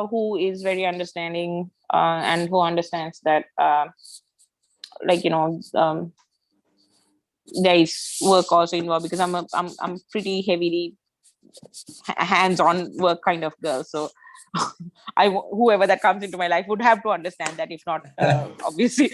Who is very understanding and who understands that, there is work also involved, because I'm pretty heavily hands-on work kind of girl. So whoever that comes into my life would have to understand that. If not, obviously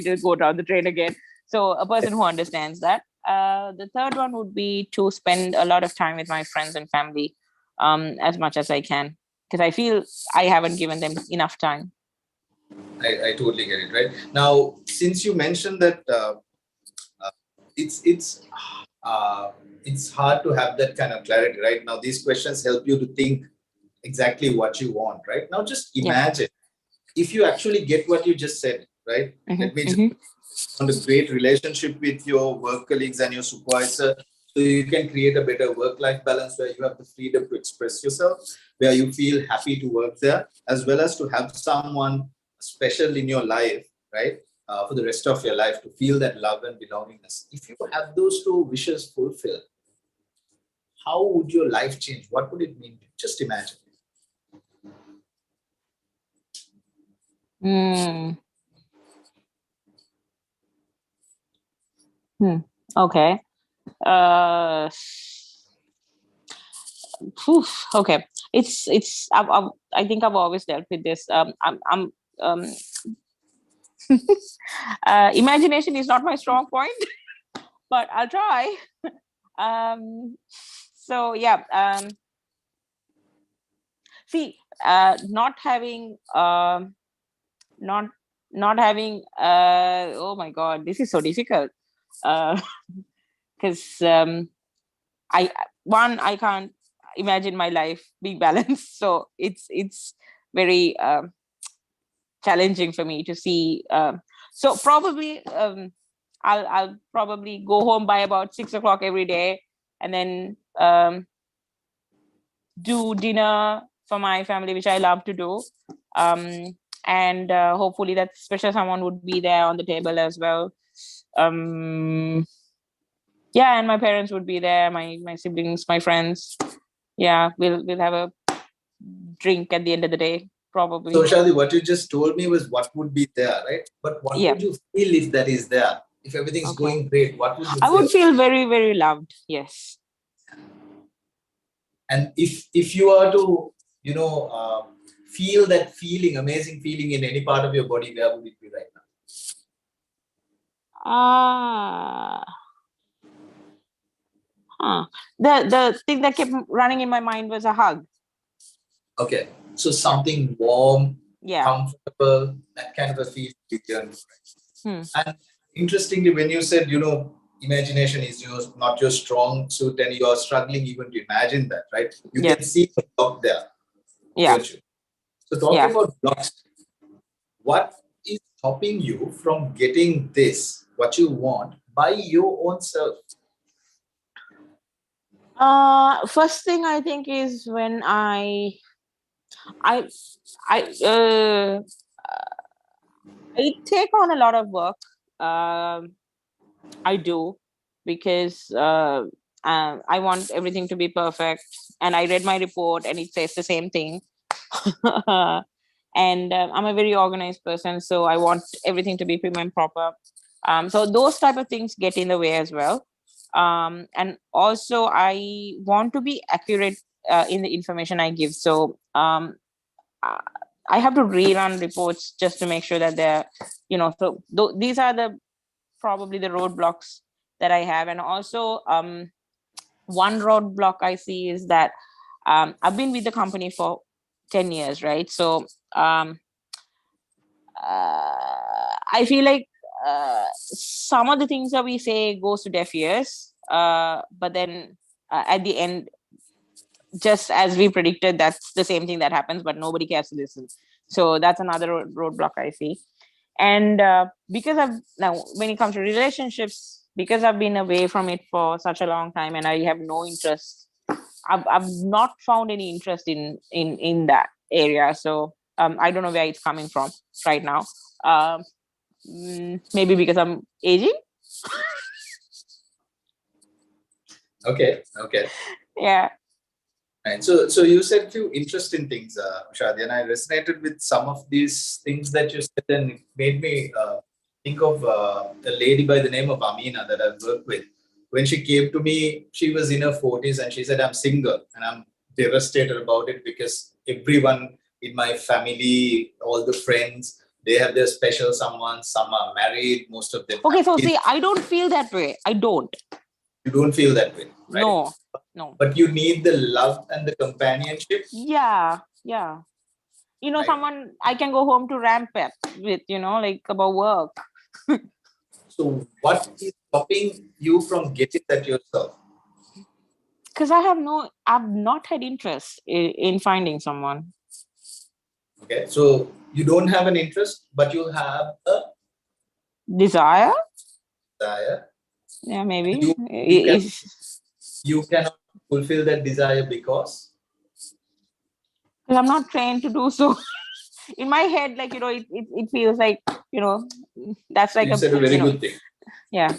to go down the drain again. So a person who understands that. The third one would be to spend a lot of time with my friends and family, as much as I can, because I feel I haven't given them enough time. I totally get it. Right now, since you mentioned that it's hard to have that kind of clarity. Right now, these questions help you to think exactly what you want. Right now, just imagine if you actually get what you just said. Right, let me just on a great relationship with your work colleagues and your supervisor, so you can create a better work-life balance where you have the freedom to express yourself, where you feel happy to work there, as well as to have someone special in your life, right, for the rest of your life, to feel that love and belongingness. If you have those two wishes fulfilled, how would your life change? What would it mean? Just imagine. Okay. Okay. I think I've always dealt with this. Imagination is not my strong point, but I'll try. So yeah. See, not having. Oh my God, this is so difficult. Because I can't imagine my life being balanced, so it's very challenging for me to see. So probably I'll probably go home by about 6 o'clock every day, and then do dinner for my family, which I love to do. And hopefully that special someone would be there on the table as well. Yeah, and my parents would be there, my siblings, my friends. Yeah, we'll have a drink at the end of the day, probably. So Shadi, what you just told me was what would be there, right? But what would you feel if that is there? If everything's going great, what would you feel? I would feel very, very loved, yes. And if you are to, feel that feeling, amazing feeling in any part of your body, where would it be right now? The thing that kept running in my mind was a hug. Okay, so something warm, comfortable, that kind of a feeling. And interestingly, when you said, imagination is not your strong suit, and you are struggling even to imagine that, right? You can see the block there. Yeah. So talking about blocks, what is stopping you from getting this, what you want, by your own self? First thing I think is when I take on a lot of work. I do, because I want everything to be perfect. And I read my report and it says the same thing. And I'm a very organized person, so I want everything to be prim and proper. So those type of things get in the way as well. And also I want to be accurate in the information I give. So I have to rerun reports just to make sure that they're, so these are probably the roadblocks that I have. And also one roadblock I see is that I've been with the company for 10 years, right? So I feel like some of the things that we say goes to deaf ears, but then at the end, just as we predicted, that's the same thing that happens, but nobody cares to listen. So that's another roadblock I see. And because now when it comes to relationships, because I've been away from it for such a long time and I have no interest, I've not found any interest in that area. So I don't know where it's coming from right now. Maybe because I'm aging. Okay. Yeah. Right. So you said a few interesting things, Shadi, and I resonated with some of these things that you said, and it made me think of a lady by the name of Amina that I've worked with, when she came to me, she was in her 40s and she said, I'm single and I'm devastated about it because everyone in my family, all the friends, they have their special someone. Some are married, most of them. Okay, have so kids. see, I don't feel that way. I don't. You don't feel that way, right? No. But you need the love and the companionship. Yeah. Right. Someone I can go home to rampant with, like about work. So what is stopping you from getting that yourself? Because I've not had interest in finding someone. Okay, so you don't have an interest, but you have a Desire? desire. Yeah, maybe. You cannot fulfill that desire because I'm not trained to do so. In my head, like, it feels like, that's like you said a very good thing. Yeah.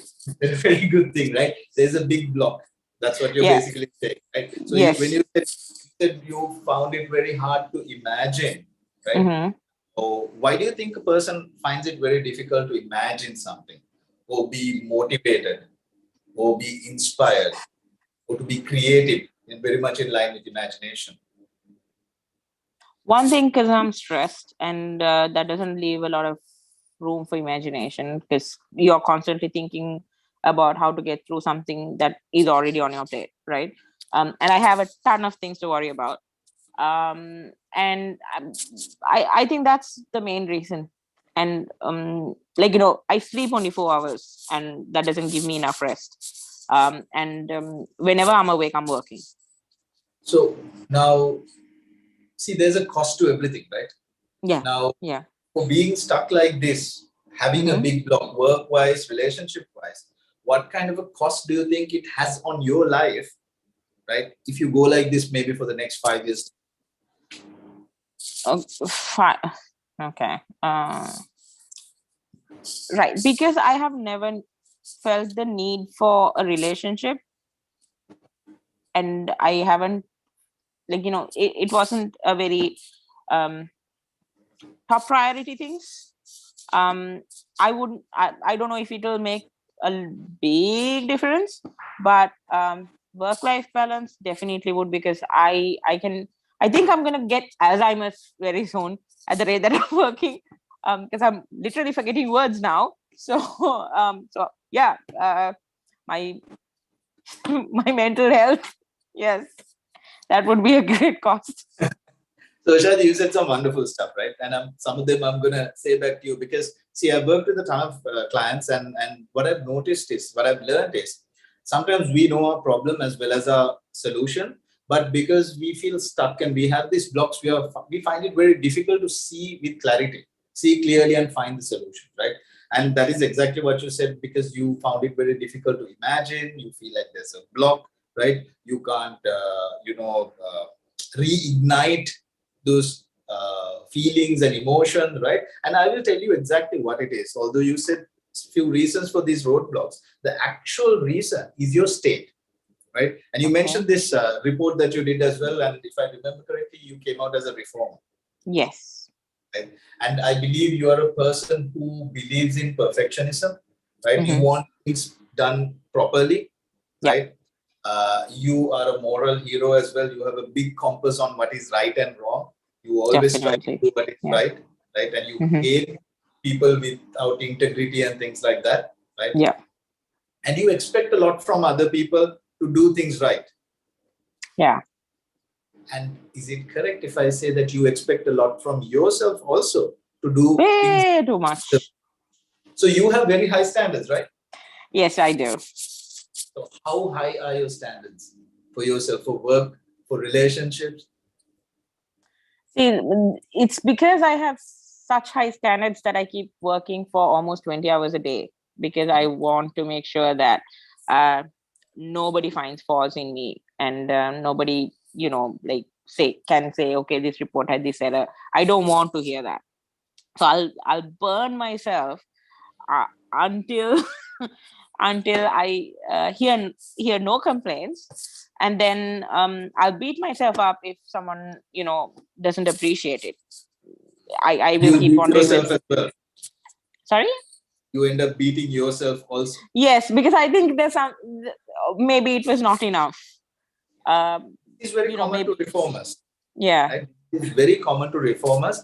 A very good thing, right? There's a big block. That's what you're basically saying, right? So yes. When you said you found it very hard to imagine, right? Mm-hmm. So why do you think a person finds it very difficult to imagine something or be motivated or be inspired or to be creative and very much in line with imagination? One thing, because I'm stressed, and that doesn't leave a lot of room for imagination, because you're constantly thinking about how to get through something that is already on your plate, right? And I have a ton of things to worry about. And I think that's the main reason. And I sleep only 4 hours, and that doesn't give me enough rest. Whenever I'm awake, I'm working. So now, see, there's a cost to everything, right? Yeah. Now, yeah. For being stuck like this, having a big block, work-wise, relationship-wise, what kind of a cost do you think it has on your life, right? If you go like this, maybe for the next 5 years. Okay. Right. Because I have never felt the need for a relationship, and I haven't, it wasn't a very top priority things. I don't know if it will make a big difference, but work-life balance definitely would, because I think I'm gonna get Alzheimer's very soon at the rate that I'm working, because I'm literally forgetting words now. So my my mental health, yes, that would be a great cost. So Shadi, you said some wonderful stuff, right? And some of them I'm going to say back to you because, see, I've worked with a ton of clients, and what I've learned is, sometimes we know our problem as well as our solution, but because we feel stuck and we have these blocks, we find it very difficult to see with clarity, see clearly and find the solution, right? And that is exactly what you said, because you found it very difficult to imagine. You feel like there's a block, right? You can't, reignite those feelings and emotion, right? And I will tell you exactly what it is. Although you said few reasons for these roadblocks, the actual reason is your state, right? And you mentioned this report that you did as well. And if I remember correctly, you came out as a reformer. Yes. Right? And I believe you are a person who believes in perfectionism, right? You want things done properly, right? You are a moral hero as well. You have a big compass on what is right and wrong. You always try to do what is right? And you hate people without integrity and things like that, right? Yeah. And you expect a lot from other people to do things right. Yeah. And is it correct if I say that you expect a lot from yourself also to do way too much? So you have very high standards, right? Yes, I do. So how high are your standards for yourself, for work, for relationships? See, it's because I have such high standards that I keep working for almost 20 hours a day, because I want to make sure that nobody finds faults in me, and nobody, can say, okay, this report had this error. I don't want to hear that. So I'll burn myself until I hear no complaints, and then I'll beat myself up if someone doesn't appreciate it. I will keep on doing it. As well. Sorry? you end up beating yourself also. Yes, because I think there's some, maybe it was not enough. It's very You know, common maybe, to reformers. yeah. Right? It's very common to reformers.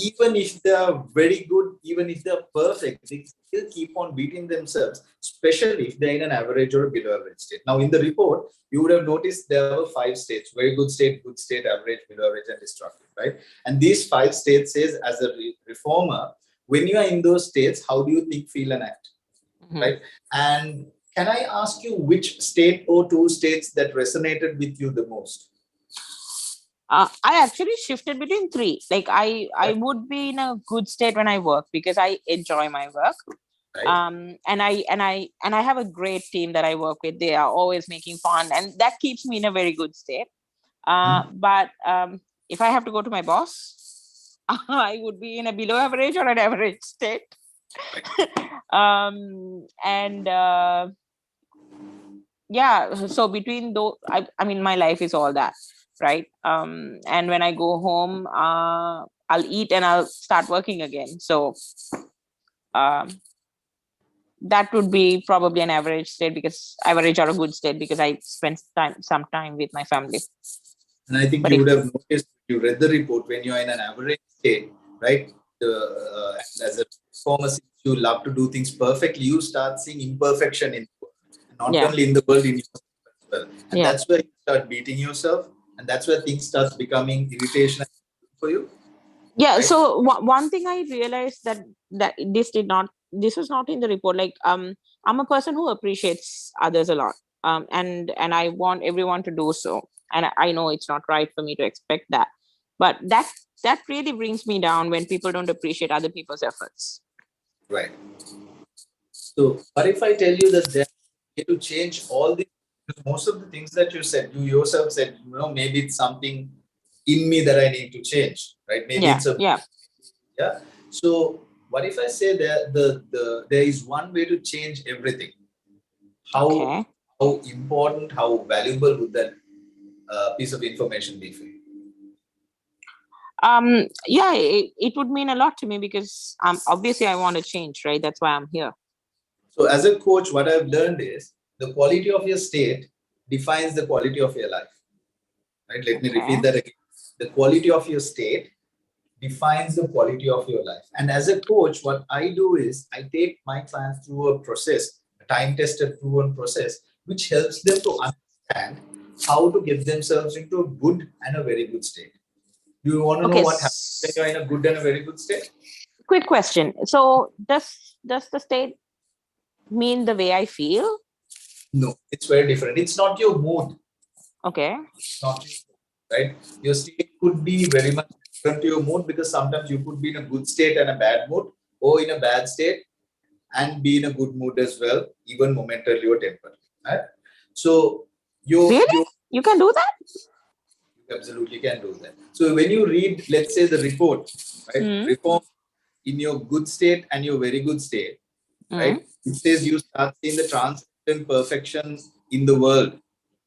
Even if they are very good, even if they're perfect, they still keep on beating themselves, especially if they're in an average or below average state. Now, in the report, you would have noticed there were 5 states: very good state, average, below average, and destructive, right? And these 5 states says, as a reformer, when you are in those states, how do you think, feel, and act, right? And can I ask you which state or 2 states that resonated with you the most? I actually shifted between 3. Like I would be in a good state when I work because I enjoy my work. Right. And I have a great team that I work with. They are always making fun, and that keeps me in a very good state. But if I have to go to my boss, I would be in a below average or an average state. Yeah, so between those, I mean, my life is all that, right? And when I go home, I'll eat and I'll start working again. So that would be probably an average state, because average or a good state, because I spend some time with my family. And I think you would have noticed, you read the report, when you're in an average state, right? As a reformer, you love to do things perfectly, you start seeing imperfection in the world, not only in the world, in yourself as well. And that's where you start beating yourself, and that's where things start becoming irritation for you. Yeah. Right? So one thing I realized that this was not in the report. Like, I'm a person who appreciates others a lot. And I want everyone to do so. And I know it's not right for me to expect that. But that really brings me down when people don't appreciate other people's efforts. Right. So, what if I tell you that they to change all the, most of the things that you said, you yourself said, maybe it's something in me that I need to change, right? Maybe it's yeah. So, what if I say that there is one way to change everything? How important, how valuable would that piece of information be for you? Yeah, it would mean a lot to me, because obviously I want to change, right? That's why I'm here. So as a coach, what I've learned is the quality of your state defines the quality of your life, right? Let me repeat that again. The quality of your state defines the quality of your life. And as a coach, what I do is I take my clients through a process, a time-tested, proven process, which helps them to understand how to get themselves into a good and a very good state. Do you want to know what happens when you're in a good and a very good state? Quick question. So does the state mean the way I feel? No, it's very different. It's not your mood. Okay. It's not your mood, right? Your state could be very much different to your mood, because sometimes you could be in a good state and a bad mood, or in a bad state and be in a good mood as well, even momentarily or temporarily. Right? So you can do that? You absolutely can do that. So when you read, let's say, the report, right? Reform in your good state and your very good state, right? It says you start seeing the transcendent perfection in the world,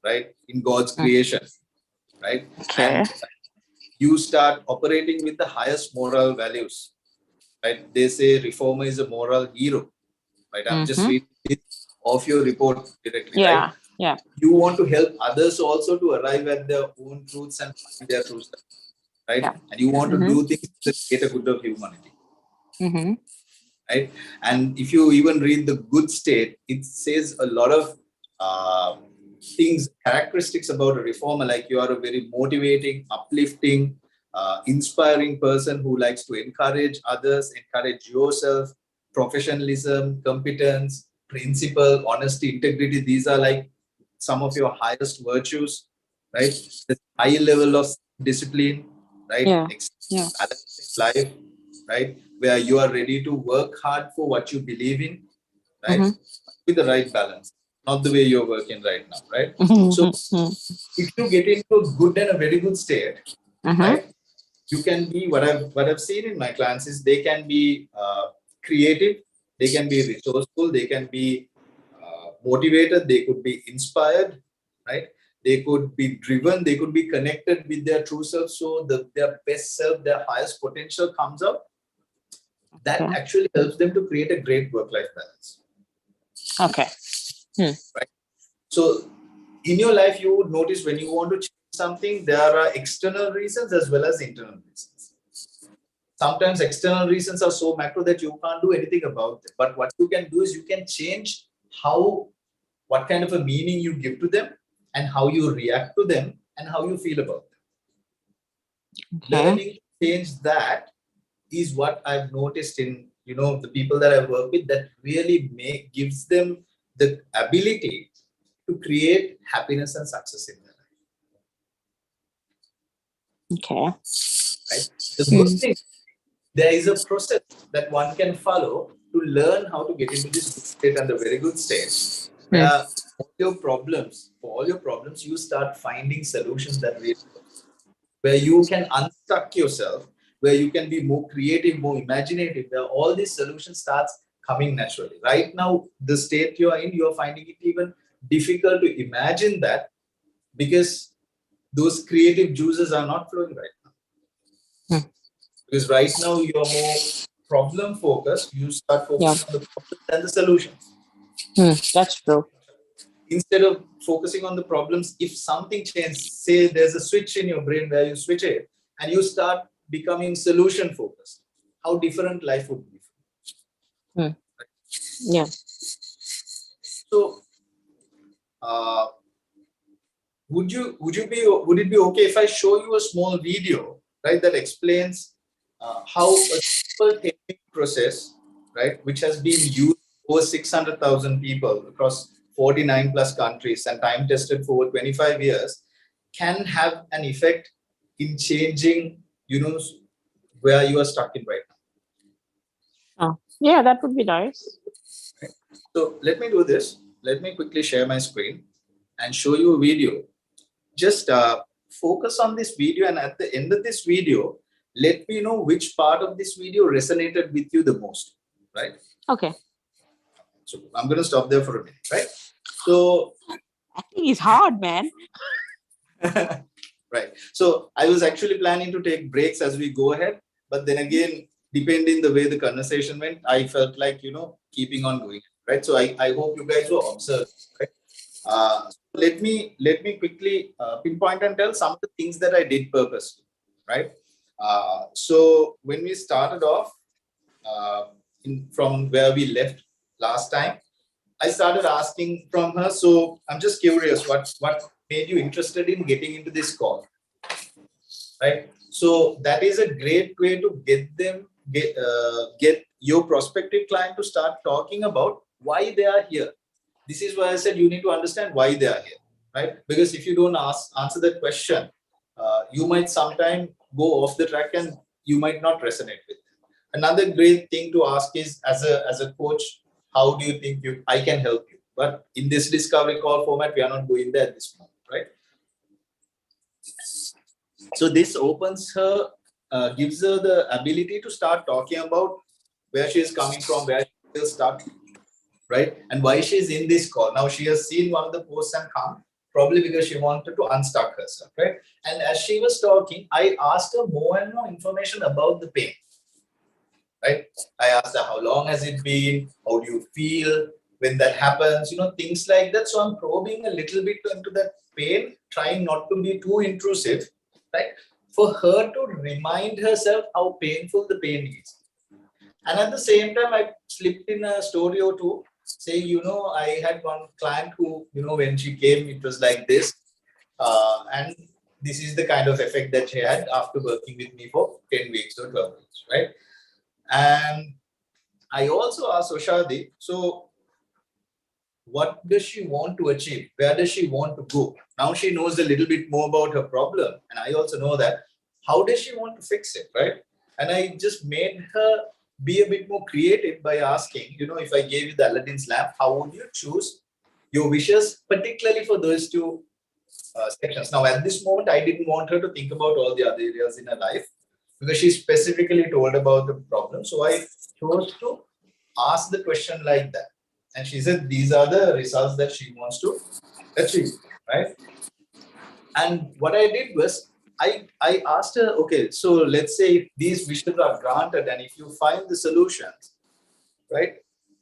right? In God's creation, right? And you start operating with the highest moral values, right? They say reformer is a moral hero, right? I'm just reading it off your report directly, right? Yeah. You want to help others also to arrive at their own truths and find their truths, right? Yeah. And you want to do things that get a good of humanity, right? And if you even read the good state, it says a lot of things, characteristics about a reformer, like you are a very motivating, uplifting, inspiring person who likes to encourage others, encourage yourself, professionalism, competence, principle, honesty, integrity. These are like some of your highest virtues, right? The high level of discipline, right? Balanced life, right? Where you are ready to work hard for what you believe in, right? With the right balance, not the way you're working right now, right? So if you get into a good and a very good state, right? You can be, what I've seen in my clients is they can be creative, they can be resourceful, they can be motivated, they could be inspired, right? They could be driven, they could be connected with their true self, so their best self, their highest potential comes up. that Okay. actually helps them to create a great work-life balance. Okay. Right? So in your life, you would notice when you want to change something, there are external reasons as well as internal reasons. Sometimes external reasons are so macro that you can't do anything about them. But what you can do is you can change what kind of a meaning you give to them and how you react to them and how you feel about them. Okay. Learning to change that is what I've noticed in, the people that I work with, that really gives them the ability to create happiness and success in their life. Okay. Right? The good thing, there is a process that one can follow to learn how to get into this good state and the very good state. Where for all your problems, you start finding solutions that really work. Where you can unstuck yourself, where you can be more creative, more imaginative, where all these solutions starts coming naturally. Right now, the state you are in, you are finding it even difficult to imagine that, because those creative juices are not flowing right now. Because right now you are more problem focused, you start focusing on the problem than the solutions. That's true. Instead of focusing on the problems, if something changes, say there's a switch in your brain where you switch it and you start becoming solution focused, how different life would be. Yeah. So would it be okay if I show you a small video, right, that explains how a simple technique process, right, which has been used over 600,000 people across 49 plus countries and time tested for over 25 years, can have an effect in changing, where you are stuck in right now. Oh, yeah, that would be nice. Okay. So let me do this. Let me quickly share my screen and show you a video. Just focus on this video, and at the end of this video, let me know which part of this video resonated with you the most, right? Okay. So I'm going to stop there for a minute, right? So acting is hard, man. Right. So I was actually planning to take breaks as we go ahead, but then again, depending the way the conversation went, I felt like, keeping on going, right? So I hope you guys will observe, right? Let me quickly pinpoint and tell some of the things that I did purposely, right? So when we started off from where we left last time, I started asking from her. So I'm just curious, what made you interested in getting into this call, right? So that is a great way to get your prospective client to start talking about why they are here. This is why I said you need to understand why they are here, right? Because if you don't answer that question, you might sometime go off the track and you might not resonate with them. Another great thing to ask is, as a coach, how do you think I can help you? But in this discovery call format, we are not going there at this moment, right? So this opens her, gives her the ability to start talking about where she is coming from, where she will start, right? And why she is in this call. Now she has seen one of the posts and come, probably because she wanted to unstuck herself, right? And as she was talking, I asked her more and more information about the pain, right? I asked her, how long has it been? How do you feel when that happens? Things like that. So I'm probing a little bit into that pain, trying not to be too intrusive, right? For her to remind herself how painful the pain is. And at the same time, I slipped in a story or two saying, I had one client who, when she came, it was like this. And this is the kind of effect that she had after working with me for 10 weeks or 12 weeks, right? And I also asked Oshadi, so what does she want to achieve? Where does she want to go? Now she knows a little bit more about her problem. And I also know that. How does she want to fix it, right? And I just made her be a bit more creative by asking, if I gave you the Aladdin's lamp, how would you choose your wishes, particularly for those two sections? Now, at this moment, I didn't want her to think about all the other areas in her life because she specifically told about the problem. So I chose to ask the question like that. And she said, these are the results that she wants to achieve, right? And what I did was, I asked her, okay, so let's say if these wishes are granted and if you find the solutions, right?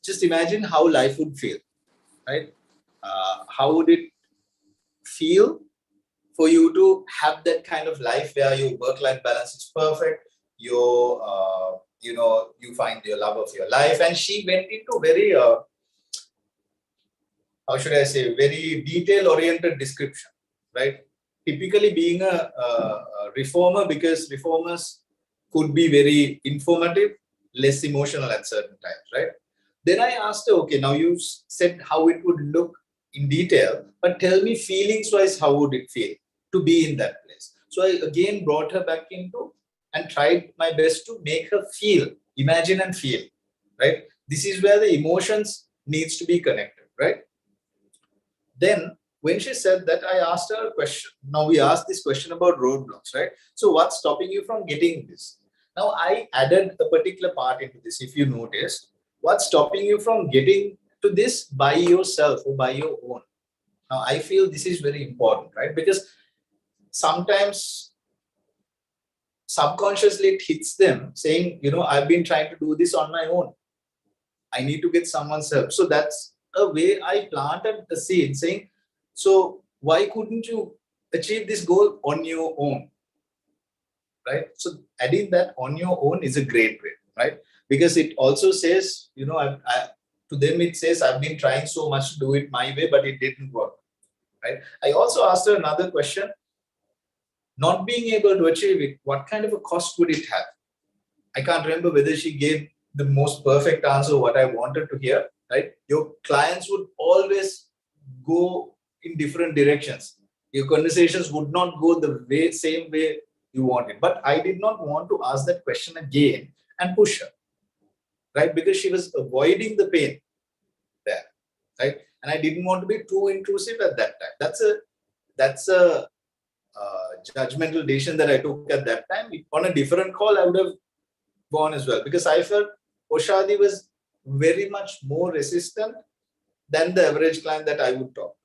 Just imagine how life would feel, right? How would it feel for you to have that kind of life where your work-life balance is perfect, your you find your love of your life? And she went into very how should I say, very detail-oriented description, right? Typically being a reformer, because reformers could be very informative, less emotional at certain times, right? Then I asked her, okay, now you said how it would look in detail, but tell me feelings-wise, how would it feel to be in that place? So I again brought her back into and tried my best to make her feel, imagine and feel, right? This is where the emotions needs to be connected, right? Then when she said that, I asked her a question. Now we asked this question about roadblocks, right? So what's stopping you from getting this? Now I added a particular part into this. If you noticed, what's stopping you from getting to this by yourself or by your own? Now I feel this is very important, right? Because sometimes subconsciously it hits them saying, I've been trying to do this on my own. I need to get someone's help. So that's a way I planted the seed saying, so why couldn't you achieve this goal on your own? Right? So adding that on your own is a great way, right? Because it also says, to them it says, I've been trying so much to do it my way, but it didn't work, right? I also asked her another question. Not being able to achieve it, what kind of a cost would it have? I can't remember whether she gave the most perfect answer what I wanted to hear, right? Your clients would always go in different directions. Your conversations would not go the same way you want it. But I did not want to ask that question again and push her, right? Because she was avoiding the pain there, right? And I didn't want to be too intrusive at that time. That's a judgmental decision that I took at that time. On a different call, I would have gone as well, because I felt Oshadi was very much more resistant than the average client that I would talk.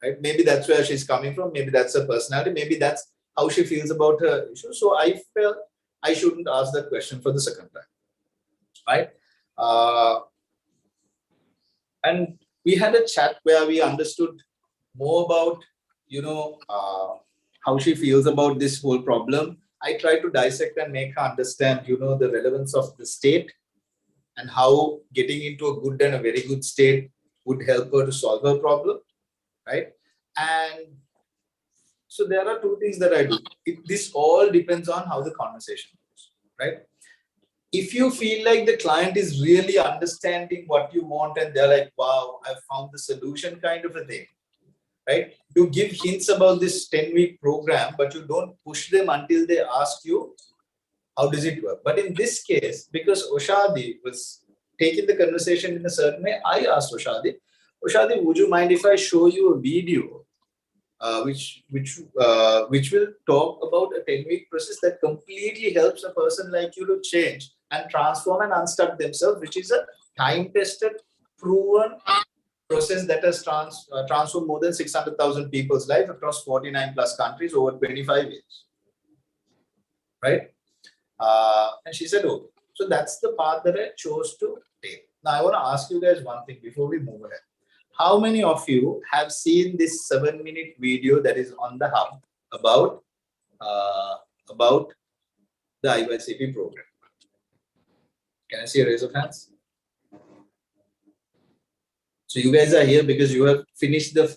Right? Maybe that's where she's coming from. Maybe that's her personality. Maybe that's how she feels about her issue. So I felt I shouldn't ask that question for the second time. Right? And we had a chat where we understood more about, how she feels about this whole problem. I tried to dissect and make her understand, the relevance of the state and how getting into a good and a very good state would help her to solve her problem, right? And so there are two things that I do. This all depends on how the conversation goes, right? If you feel like the client is really understanding what you want and they're like, wow, I found the solution kind of a thing, right? You give hints about this 10-week program, but you don't push them until they ask you, how does it work? But in this case, because Oshadi was taking the conversation in a certain way, I asked Oshadi, would you mind if I show you a video which will talk about a 10-week process that completely helps a person like you to change and transform and unstuck themselves, which is a time-tested, proven process that has transformed more than 600,000 people's life across 49 plus countries over 25 years, right? And she said, okay. So that's the path that I chose to take. Now I want to ask you guys one thing before we move ahead. How many of you have seen this 7-minute video that is on the hub about the IYCP program? Can I see a raise of hands? So you guys are here because you have finished the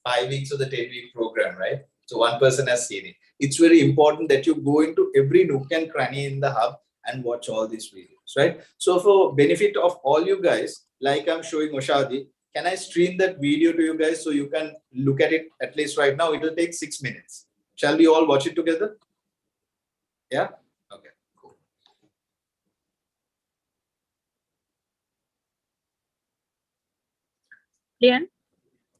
5 weeks of the 10-week program, right? So one person has seen it. It's very important that you go into every nook and cranny in the hub and watch all these videos, right? So for benefit of all you guys, like I'm showing Oshadi, can I stream that video to you guys so you can look at it at least right now? It will take 6 minutes. Shall we all watch it together? Yeah? Okay, cool. Lian,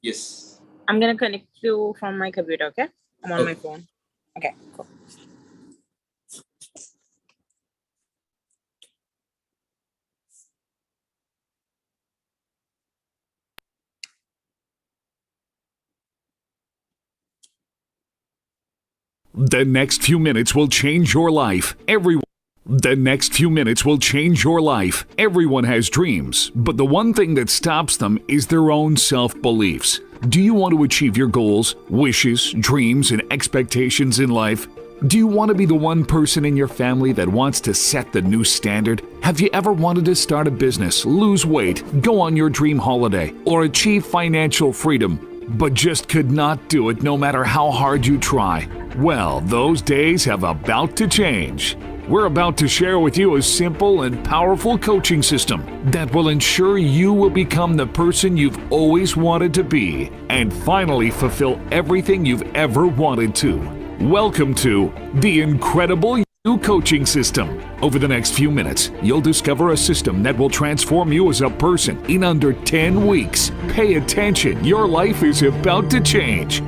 Yes. I'm going to connect you from my computer, okay? I'm on my phone. Okay, cool. The next few minutes will change your life. The next few minutes will change your life. Everyone has dreams, but the one thing that stops them is their own self-beliefs. Do you want to achieve your goals, wishes, dreams, and expectations in life? Do you want to be the one person in your family that wants to set the new standard? Have you ever wanted to start a business, lose weight, go on your dream holiday, or achieve financial freedom, but just could not do it no matter how hard you try? Well, those days have about to change. We're about to share with you a simple and powerful coaching system that will ensure you will become the person you've always wanted to be and finally fulfill everything you've ever wanted to. Welcome to the Incredible You Coaching System. Over the next few minutes, you'll discover a system that will transform you as a person in under 10 weeks. Pay attention, your life is about to change.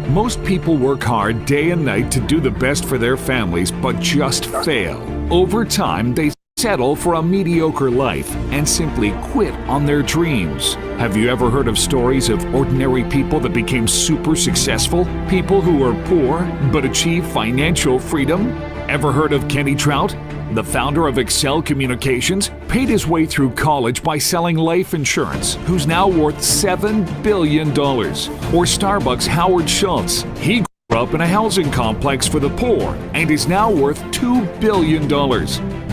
Most people work hard day and night to do the best for their families, but just fail. Over time, they settle for a mediocre life and simply quit on their dreams. Have you ever heard of stories of ordinary people that became super successful? People who were poor but achieved financial freedom? Ever heard of Kenny Trout? The founder of Excel Communications paid his way through college by selling life insurance, who's now worth $7 billion. Or Starbucks' Howard Schultz. He grew up in a housing complex for the poor and is now worth $2 billion.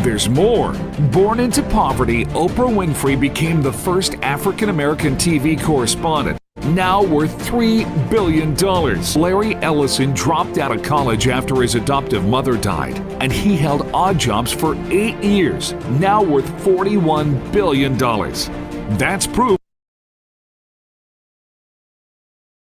There's more. Born into poverty, Oprah Winfrey became the first African-American TV correspondent, now worth $3 billion. Larry Ellison dropped out of college after his adoptive mother died, and he held odd jobs for 8 years, now worth $41 billion. That's proof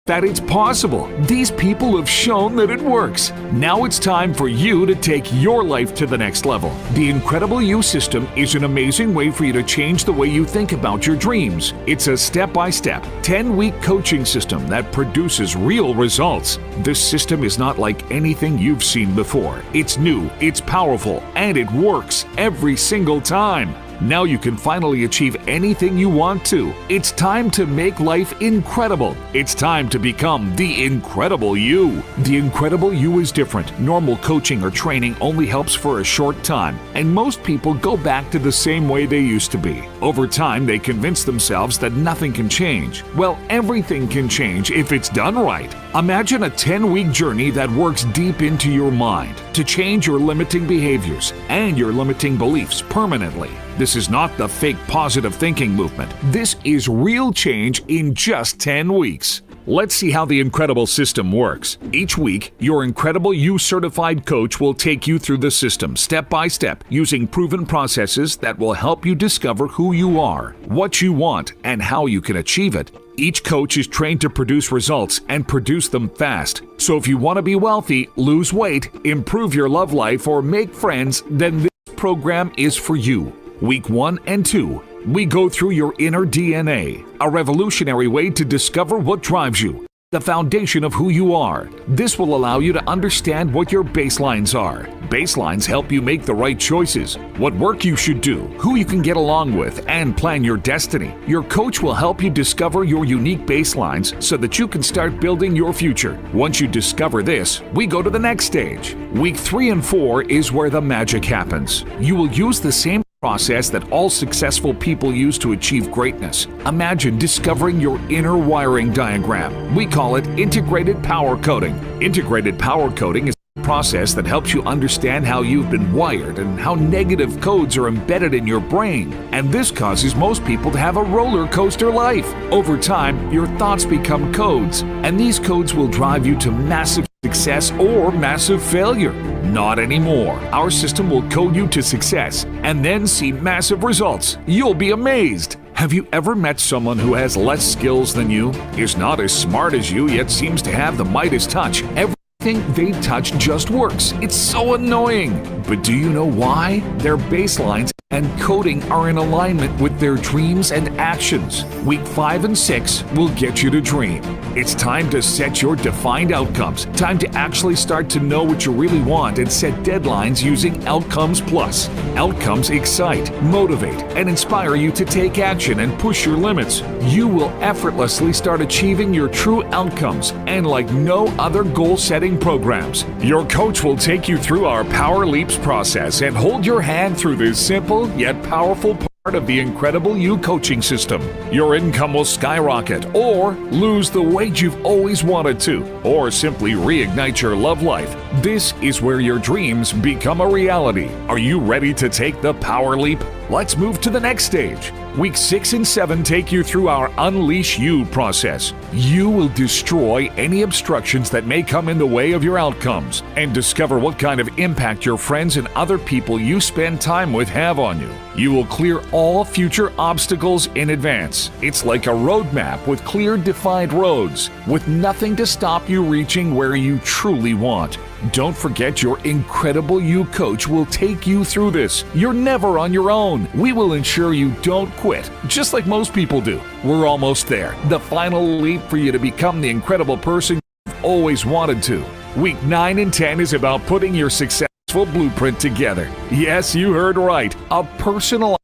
that it's possible. These people have shown that it works. Now it's time for you to take your life to the next level. The Incredible You system is an amazing way for you to change the way you think about your dreams. It's a step-by-step, 10-week coaching system that produces real results. This system is not like anything you've seen before. It's new, it's powerful, and it works every single time. Now you can finally achieve anything you want to. It's time to make life incredible. It's time to become the Incredible You. The Incredible You is different. Normal coaching or training only helps for a short time, and most people go back to the same way they used to be. Over time, they convince themselves that nothing can change. Well, everything can change if it's done right. Imagine a 10-week journey that works deep into your mind to change your limiting behaviors and your limiting beliefs permanently. This is not the fake positive thinking movement. This is real change in just 10 weeks. Let's see how the Incredible system works. Each week, your Incredible You certified coach will take you through the system step by step using proven processes that will help you discover who you are, what you want, and how you can achieve it. Each coach is trained to produce results and produce them fast. So if you want to be wealthy, lose weight, improve your love life, or make friends, then this program is for you. Week 1 and 2, we go through your inner DNA, a revolutionary way to discover what drives you, the foundation of who you are. This will allow you to understand what your baselines are. Baselines help you make the right choices, what work you should do, who you can get along with, and plan your destiny. Your coach will help you discover your unique baselines so that you can start building your future. Once you discover this, we go to the next stage. Week 3 and 4 is where the magic happens. You will use the same process that all successful people use to achieve greatness. Imagine discovering your inner wiring diagram. We call it integrated power coding. Integrated power coding is a process that helps you understand how you've been wired and how negative codes are embedded in your brain. And this causes most people to have a roller coaster life. Over time, your thoughts become codes, and these codes will drive you to massive success or massive failure. Not anymore. Our system will code you to success and then see massive results. You'll be amazed. Have you ever met someone who has less skills than you, is not as smart as you, yet seems to have the Midas touch? Everything they touch just works. It's so annoying. But do you know why? Their baselines and coding are in alignment with their dreams and actions. Week 5 and 6 will get you to dream. It's time to set your defined outcomes. Time to actually start to know what you really want and set deadlines using Outcomes Plus. Outcomes excite, motivate, and inspire you to take action and push your limits. You will effortlessly start achieving your true outcomes, and like no other goal-setting programs, your coach will take you through our Power Leaps process and hold your hand through this simple yet powerful part of the Incredible You coaching system. Your income will skyrocket, or lose the weight you've always wanted to, or simply reignite your love life. This is where your dreams become a reality. Are you ready to take the power leap? Let's move to the next stage. Week 6 and 7 take you through our Unleash You process. You will destroy any obstructions that may come in the way of your outcomes and discover what kind of impact your friends and other people you spend time with have on you. You will clear all future obstacles in advance. It's like a roadmap with clear, defined roads, with nothing to stop you reaching where you truly want. Don't forget, your Incredible You coach will take you through this. You're never on your own. We will ensure you don't quit, just like most people do. We're almost there. The final leap for you to become the incredible person you've always wanted to. Week 9 and 10 is about putting your successful blueprint together. Yes, you heard right. A personalized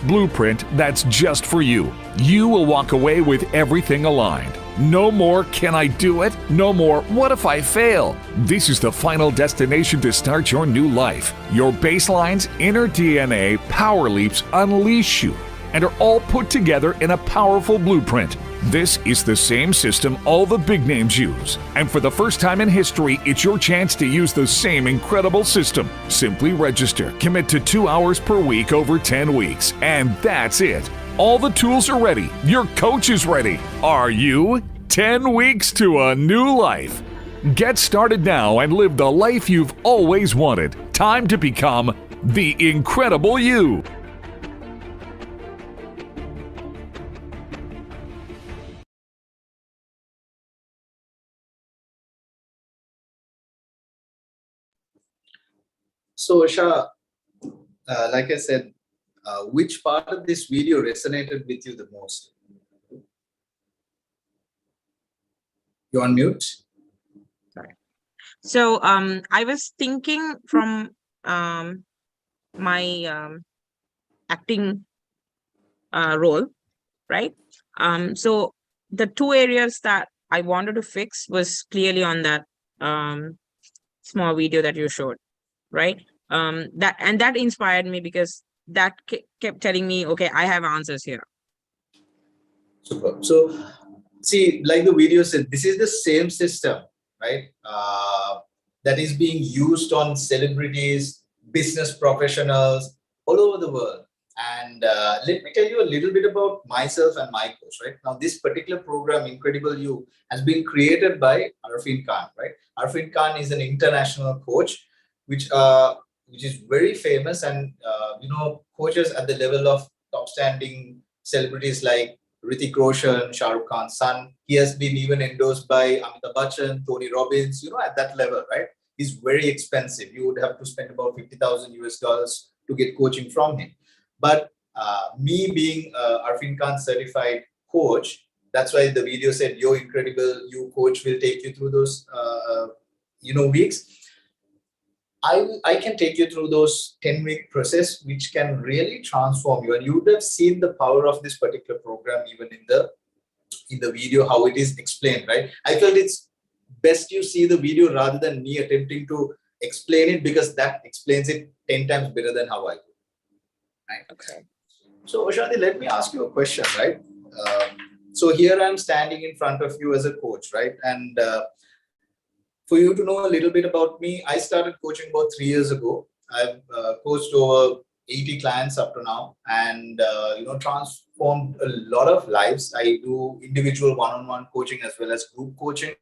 blueprint that's just for you. You will walk away with everything aligned. No more "can I do it?" No more "what if I fail?" This is the final destination to start your new life. Your baselines, inner DNA, power leaps unleash you and are all put together in a powerful blueprint. This is the same system all the big names use. And for the first time in history, it's your chance to use the same incredible system. Simply register, commit to 2 hours per week over 10 weeks, and that's it. All the tools are ready. Your coach is ready. Are you? 10 weeks to a new life. Get started now and live the life you've always wanted. Time to become the Incredible You. So, Usha, like I said, which part of this video resonated with you the most? You're on mute. So I was thinking from my acting role, right? So the 2 areas that I wanted to fix was clearly on that small video that you showed, right? That inspired me because that kept telling me, okay, I have answers here. Super. So, see, like the video said, this is the same system, right? That is being used on celebrities, business professionals all over the world. And let me tell you a little bit about myself and my coach, right? Now, this particular program, Incredible You, has been created by Arfin Khan, right? Arfin Khan is an international coach, which is very famous, and coaches at the level of top standing celebrities like Hrithik Roshan, Shah Rukh Khan's son. He has been even endorsed by Amitabh Bachchan, Tony Robbins, at that level, right? He's very expensive. You would have to spend about $50,000 US to get coaching from him. But me being Arfin Khan certified coach, that's why the video said your Incredible You coach will take you through those weeks. I can take you through those 10-week process, which can really transform you. And you would have seen the power of this particular program even in the video, how it is explained, right? I felt it's best you see the video rather than me attempting to explain it, because that explains it 10 times better than how I do. Right? Okay. So, Oshanti, let me ask you a question, right? So here I'm standing in front of you as a coach, right? And for you to know a little bit about me, I started coaching about 3 years ago. I've coached over 80 clients up to now, and transformed a lot of lives. I do individual one-on-one coaching as well as group coaching,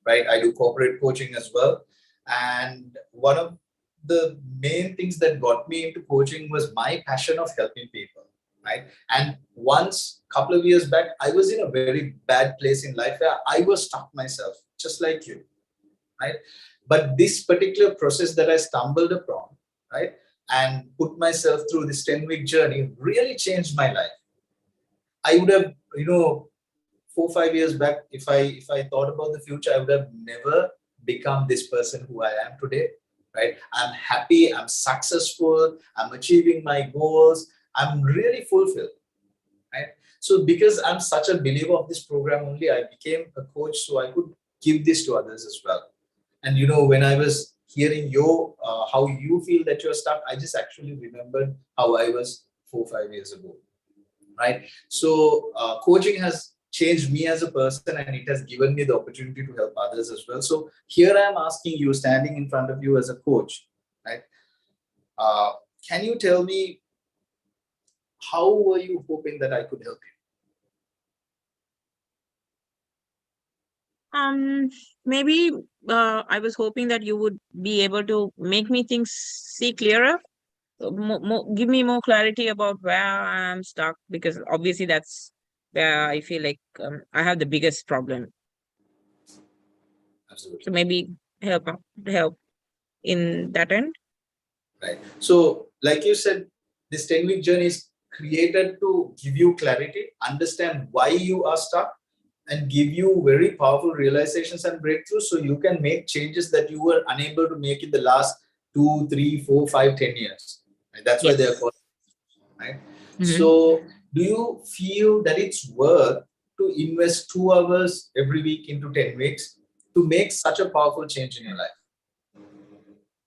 right? I do corporate coaching as well. And one of the main things that got me into coaching was my passion of helping people, right? And once, a couple of years back, I was in a very bad place in life where I was stuck myself, just like you. Right? But this particular process that I stumbled upon, right, and put myself through this 10-week journey really changed my life. I would have, 4-5 years back, if I thought about the future, I would have never become this person who I am today, right? I'm happy, I'm successful, I'm achieving my goals, I'm really fulfilled, right? So because I'm such a believer of this program only, I became a coach so I could give this to others as well. And when I was hearing how you feel that you're stuck, I just actually remembered how I was 4-5 years ago, right? So coaching has changed me as a person, and it has given me the opportunity to help others as well. So here I am asking you, standing in front of you as a coach, right? Can you tell me, how were you hoping that I could help you? Maybe I was hoping that you would be able to make me see clearer, give me more clarity about where I am stuck, because obviously that's where I feel like I have the biggest problem. Absolutely. So maybe help in that end. Right. So like you said, this 10-week journey is created to give you clarity, understand why you are stuck, and give you very powerful realizations and breakthroughs so you can make changes that you were unable to make in the last 2, 3, 4, 5, 10 years. Right? That's why they're called, right? So do you feel that it's worth to invest 2 hours every week into 10 weeks to make such a powerful change in your life?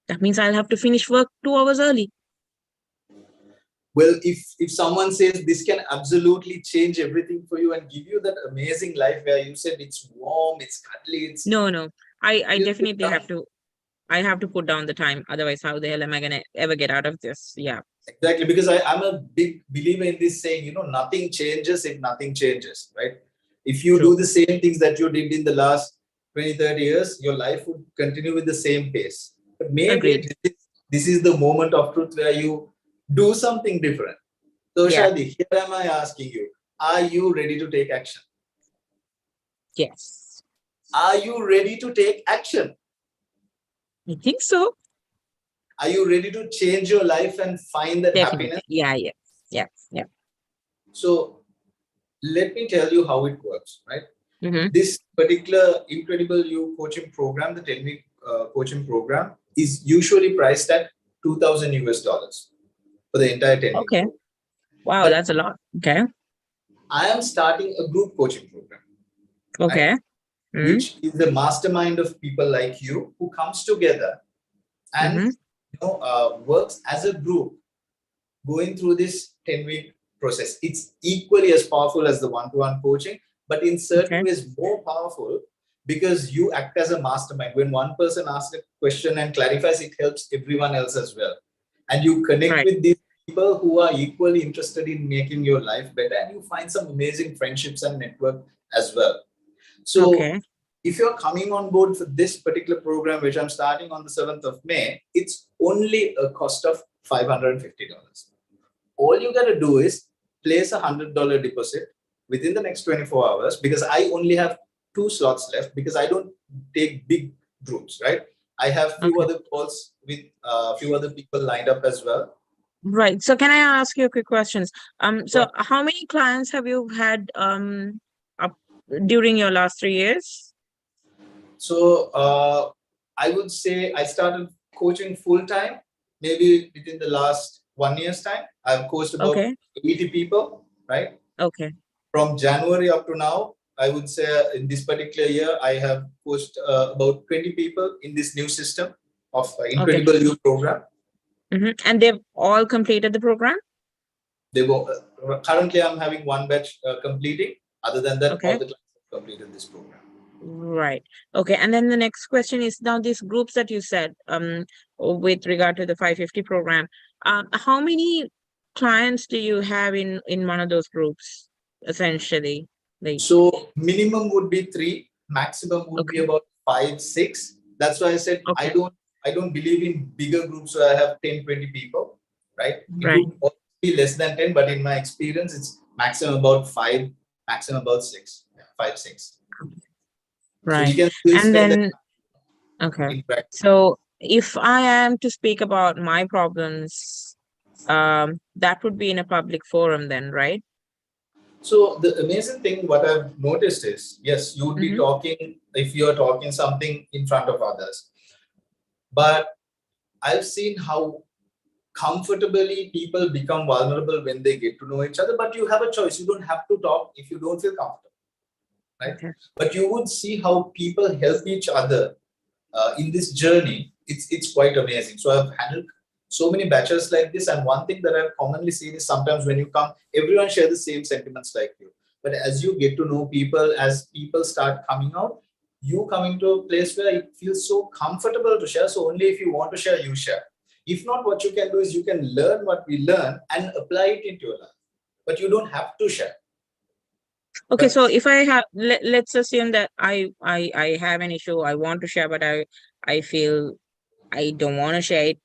That means I'll have to finish work 2 hours early. Well, if someone says this can absolutely change everything for you and give you that amazing life where you said it's warm, it's cuddly, it's... No. I definitely have to. I have to put down the time. Otherwise, how the hell am I going to ever get out of this? Yeah. Exactly. Because I'm a big believer in this saying, nothing changes if nothing changes, right? If you do the same things that you did in the last 20, 30 years, your life would continue with the same pace. But maybe this is the moment of truth where you do something different. So Shadi, here am I asking you, are you ready to take action? Yes. Are you ready to take action? I think so. Are you ready to change your life and find that happiness? Yeah. So let me tell you how it works, right? This particular Incredible You coaching program, the 10-week coaching program, is usually priced at $2,000 US for the entire 10 weeks. Okay. Wow, that's a lot. Okay. I am starting a group coaching program. Okay. Right? Which is the mastermind of people like you who comes together and works as a group going through this 10-week process. It's equally as powerful as the one-to-one coaching, but in certain ways more powerful because you act as a mastermind. When one person asks a question and clarifies, it helps everyone else as well. And you connect with these people who are equally interested in making your life better, and you find some amazing friendships and network as well. So if you're coming on board for this particular program, which I'm starting on the 7th of May, it's only a cost of $550. All you got to do is place a $100 deposit within the next 24 hours, because I only have 2 slots left, because I don't take big groups, right? I have few other calls with a few other people lined up as well. Right. So can I ask you a quick questions? So how many clients have you had during your last 3 years? So I would say I started coaching full time maybe within the last 1 year's time. I've coached about 80 people, right? Okay. From January up to now, I would say in this particular year, I have coached about 20 people in this new system of Incredible You program. And they've all completed the program? They were currently I'm having 1 batch completing. Other than that, all the clients have completed this program. Right. Okay. And then the next question is, now these groups that you said with regard to the 550 program, how many clients do you have in one of those groups essentially? So minimum would be 3, maximum would be about 5, 6. That's why I said I don't believe in bigger groups where I have 10, 20 people, right? It would be less than 10, but in my experience, it's maximum about 5, maximum about 6, 5, 6. Right. So and then, so if I am to speak about my problems, that would be in a public forum then, right? So the amazing thing, what I've noticed is, yes, you would be talking if you're talking something in front of others. But I've seen how comfortably people become vulnerable when they get to know each other. But you have a choice. You don't have to talk if you don't feel comfortable, right? Okay. But you would see how people help each other in this journey. It's quite amazing. So I've handled so many batches like this, and one thing that I've commonly seen is sometimes when you come, everyone share the same sentiments like you. But as you get to know people, as people start coming out, you coming to a place where it feels so comfortable to share. So only if you want to share, you share. If not, what you can do is you can learn what we learn and apply it into your life. But you don't have to share. Okay, so if I have, let's assume that I have an issue I want to share, but I feel I don't want to share it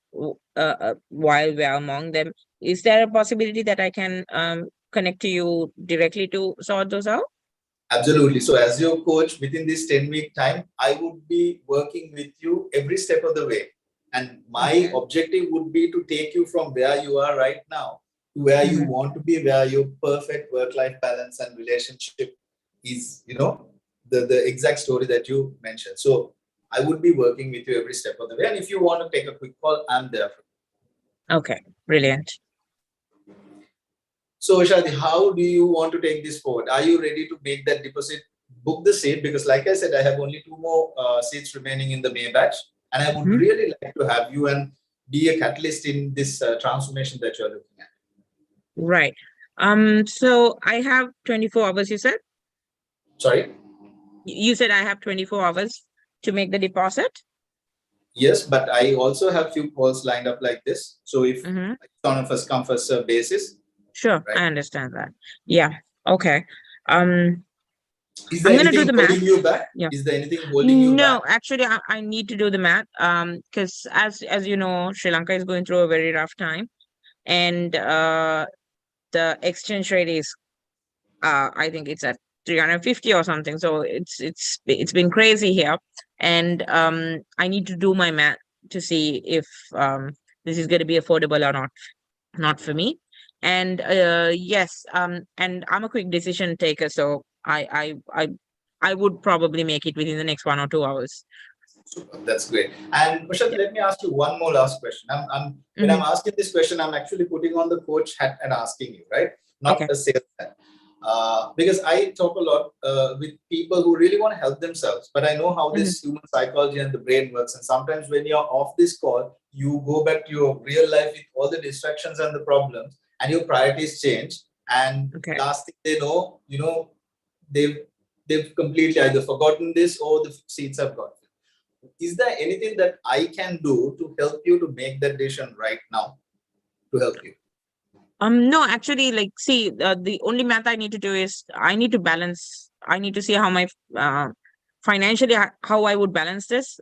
while we're among them. Is there a possibility that I can connect to you directly to sort those out? Absolutely. So as your coach, within this 10-week time, I would be working with you every step of the way. And my objective would be to take you from where you are right now to where you want to be, where your perfect work-life balance and relationship is, the exact story that you mentioned. So I would be working with you every step of the way. And if you want to take a quick call, I'm there for you. Okay, brilliant. So Shadi, how do you want to take this forward? Are you ready to make that deposit, book the seat? Because like I said, I have only 2 more seats remaining in the May batch. And I would really like to have you and be a catalyst in this transformation that you're looking at. Right. So I have 24 hours, you said? Sorry? You said I have 24 hours to make the deposit? Yes, but I also have few calls lined up like this. So if it's on a first come, first serve basis. Sure, right? I understand that. Yeah. Okay. Is there anything holding you back? Yeah. Is there anything holding you back? No, actually, I need to do the math. Because as you know, Sri Lanka is going through a very rough time, and the exchange rate is, I think it's at 350 or something. So it's been crazy here, and I need to do my math to see if this is going to be affordable or not for me. And yes, and I'm a quick decision taker, so I would probably make it within the next 1 or 2 hours. Super, that's great. And Prashant, let me ask you one more last question. When I'm asking this question, I'm actually putting on the coach hat and asking you, right? Not a sales hat. Because I talk a lot with people who really want to help themselves, but I know how this human psychology and the brain works. And sometimes when you're off this call, you go back to your real life with all the distractions and the problems, and your priorities change. And last thing they know, they've completely either forgotten this or the seeds have gone. Is there anything that I can do to help you to make that decision right now to help you? No, actually, like, see, the only math I need to do is I need to balance. I need to see how my financially how I would balance this.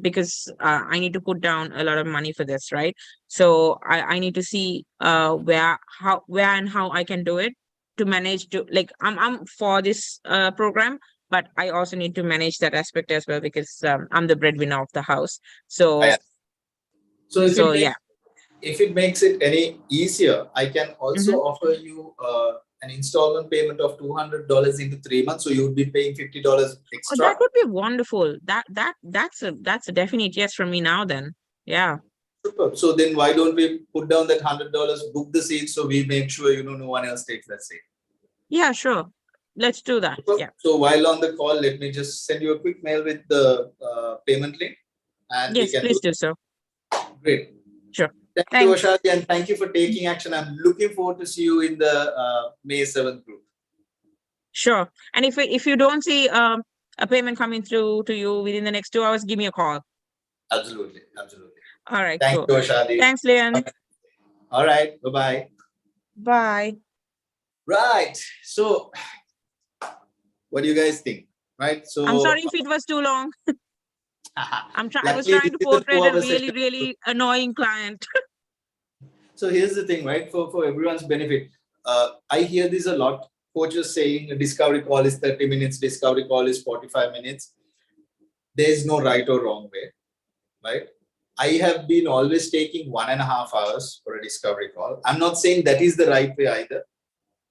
Because I need to put down a lot of money for this, right? So I need to see where and how I can do it to manage to, like, I'm for this program, but I also need to manage that aspect as well, because I'm the breadwinner of the house. So yeah. If it makes it any easier, I can also offer you an installment payment of $200 into 3 months. So you would be paying $50 extra. Oh, that would be wonderful. That's a definite yes from me now then. Yeah. Super. So then why don't we put down that $100, book the seat, so we make sure no one else takes that seat. Yeah, sure. Let's do that. Super. Yeah. So while on the call, let me just send you a quick mail with the payment link. And yes, please do so. Great. Sure. Thank you, Ashadi, and thank you for taking action. I'm looking forward to see you in the May 7th group. Sure. And if you don't see a payment coming through to you within the next 2 hours, give me a call. Absolutely. Absolutely. All right. Thank you, Ashadi. Thanks, Leon. All right. Bye-bye. Bye. Right. So what do you guys think? Right. So I'm sorry if it was too long. I was trying to portray a really annoying client. So here's the thing, right? For everyone's benefit, I hear this a lot. Coaches saying a discovery call is 30 minutes, discovery call is 45 minutes. There is no right or wrong way, right? I have been always taking 1.5 hours for a discovery call. I'm not saying that is the right way either,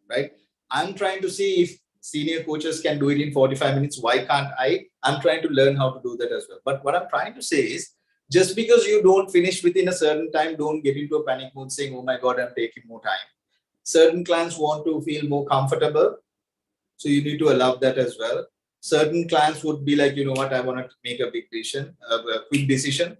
right? I'm trying to see if senior coaches can do it in 45 minutes. Why can't I? I'm trying to learn how to do that as well. But what I'm trying to say is, just because you don't finish within a certain time, don't get into a panic mode saying, oh my God, I'm taking more time. Certain clients want to feel more comfortable. So you need to allow that as well. Certain clients would be like, you know what, I want to make a big decision, a quick decision.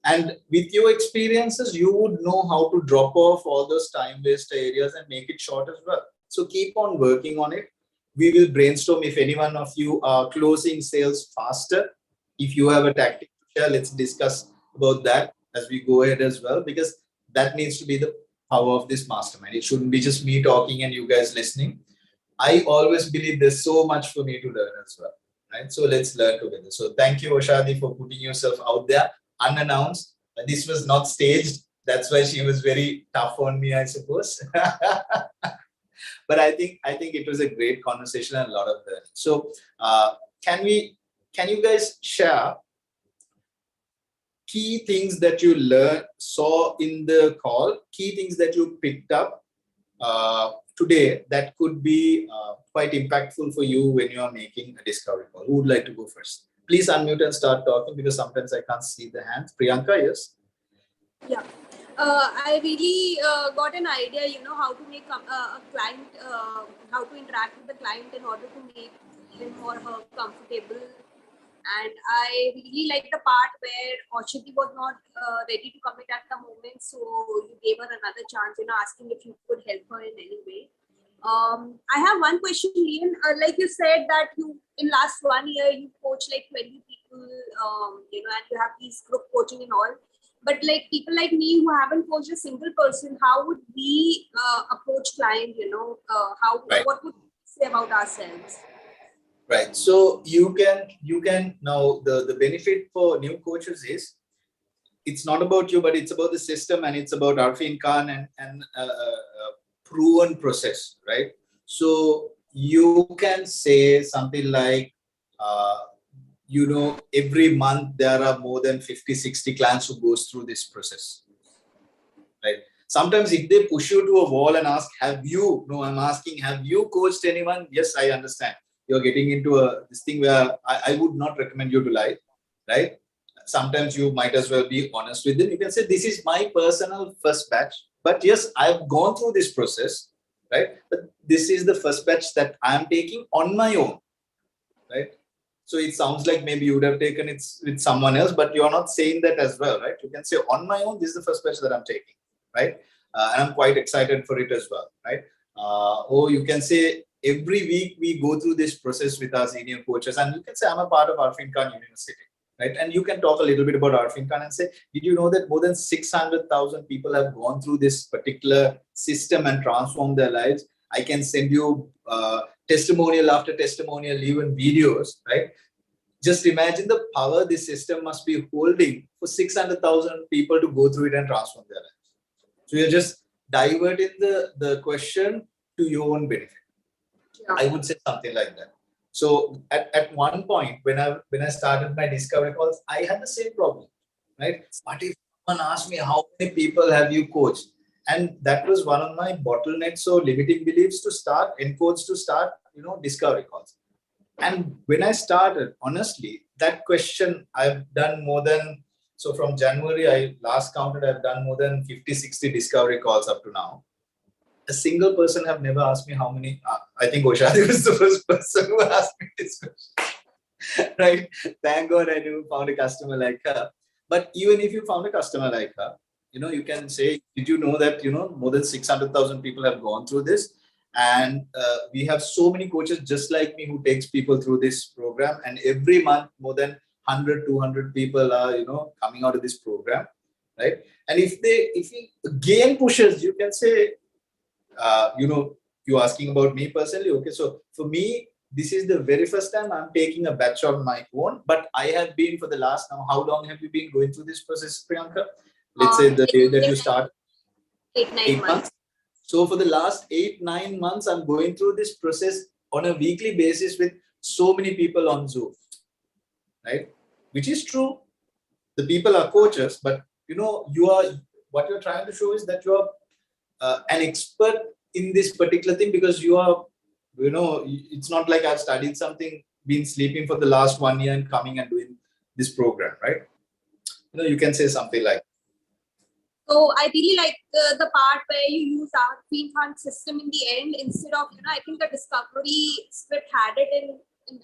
And with your experiences, you would know how to drop off all those time waste areas and make it short as well. So keep on working on it. We will brainstorm if any one of you are closing sales faster. If you have a tactic to share, let's discuss about that as we go ahead as well, because that needs to be the power of this mastermind. It shouldn't be just me talking and you guys listening. I always believe there's so much for me to learn as well, right? So let's learn together. So thank you, Oshadi, for putting yourself out there unannounced. This was not staged. That's why she was very tough on me, I suppose. But I think it was a great conversation and a lot of learning. So can you guys share key things that you saw in the call, key things that you picked up today that could be quite impactful for you when you are making a discovery call? Who would like to go first? Please unmute and start talking, because sometimes I can't see the hands. Priyanka, yes? Yeah. I really got an idea, how to make a client, how to interact with the client in order to make him or her comfortable. And I really like the part where Oshadi was not ready to commit at the moment. So you gave her another chance, asking if you could help her in any way. I have one question, Lian. Like you said that in last 1 year, you coach like 20 people, and you have these group coaching and all. But like people like me who haven't coached a single person, how would we approach client, Right. What would we say about ourselves? Right. So you can now, the benefit for new coaches is, it's not about you, but it's about the system, and it's about Arfin Khan and proven process, right? So you can say something like, every month there are more than 50-60 clients who goes through this process, right? Sometimes if they push you to a wall and ask, have you coached anyone? Yes, I understand. You're getting into this thing where I would not recommend you to lie, right? Sometimes you might as well be honest with them. You can say, this is my personal first batch, but yes, I've gone through this process, right? But this is the first batch that I'm taking on my own, right? So it sounds like maybe you would have taken it with someone else, but you're not saying that as well, right? You can say, on my own, this is the first batch that I'm taking, right? And I'm quite excited for it as well, right? Or you can say, every week we go through this process with our senior coaches, and you can say, I'm a part of Arfin Khan University, right? And you can talk a little bit about Arfin Khan and say, did you know that more than 600,000 people have gone through this particular system and transformed their lives? I can send you testimonial after testimonial, even videos, right? Just imagine the power this system must be holding for 600,000 people to go through it and transform their lives. So you're just diverting the question to your own benefit. Yeah. I would say something like that. So at one point, when I started my discovery calls, I had the same problem, right? What if someone asked me, how many people have you coached? And that was one of my bottlenecks or limiting beliefs to start discovery calls. And when I started, honestly, that question, I've done more than, so from January, I last counted, I've done more than 50-60 discovery calls up to now. A single person have never asked me how many. I think Oshadi was the first person who asked me this question, right? Thank God I never found a customer like her. But even if you found a customer like her, you can say, did you know that, more than 600,000 people have gone through this? And we have so many coaches just like me who takes people through this program. And every month, more than 100, 200 people are, coming out of this program, right? And if you gain pushers, you can say, you're asking about me personally. Okay, so for me, this is the very first time I'm taking a batch on my own, but I have been for the last, now, how long have you been going through this process, Priyanka? Let's say the day that you start. 8-9 months. So for the last 8-9 months, I'm going through this process on a weekly basis with so many people on Zoom, right? Which is true. the people are coaches, but what you're trying to show is that you are an expert in this particular thing, because you are, it's not like I've studied something, been sleeping for the last 1 year and coming and doing this program, right? You can say something like. So I really like the part where you use our Queen Khan system in the end instead of, I think the discovery script had it in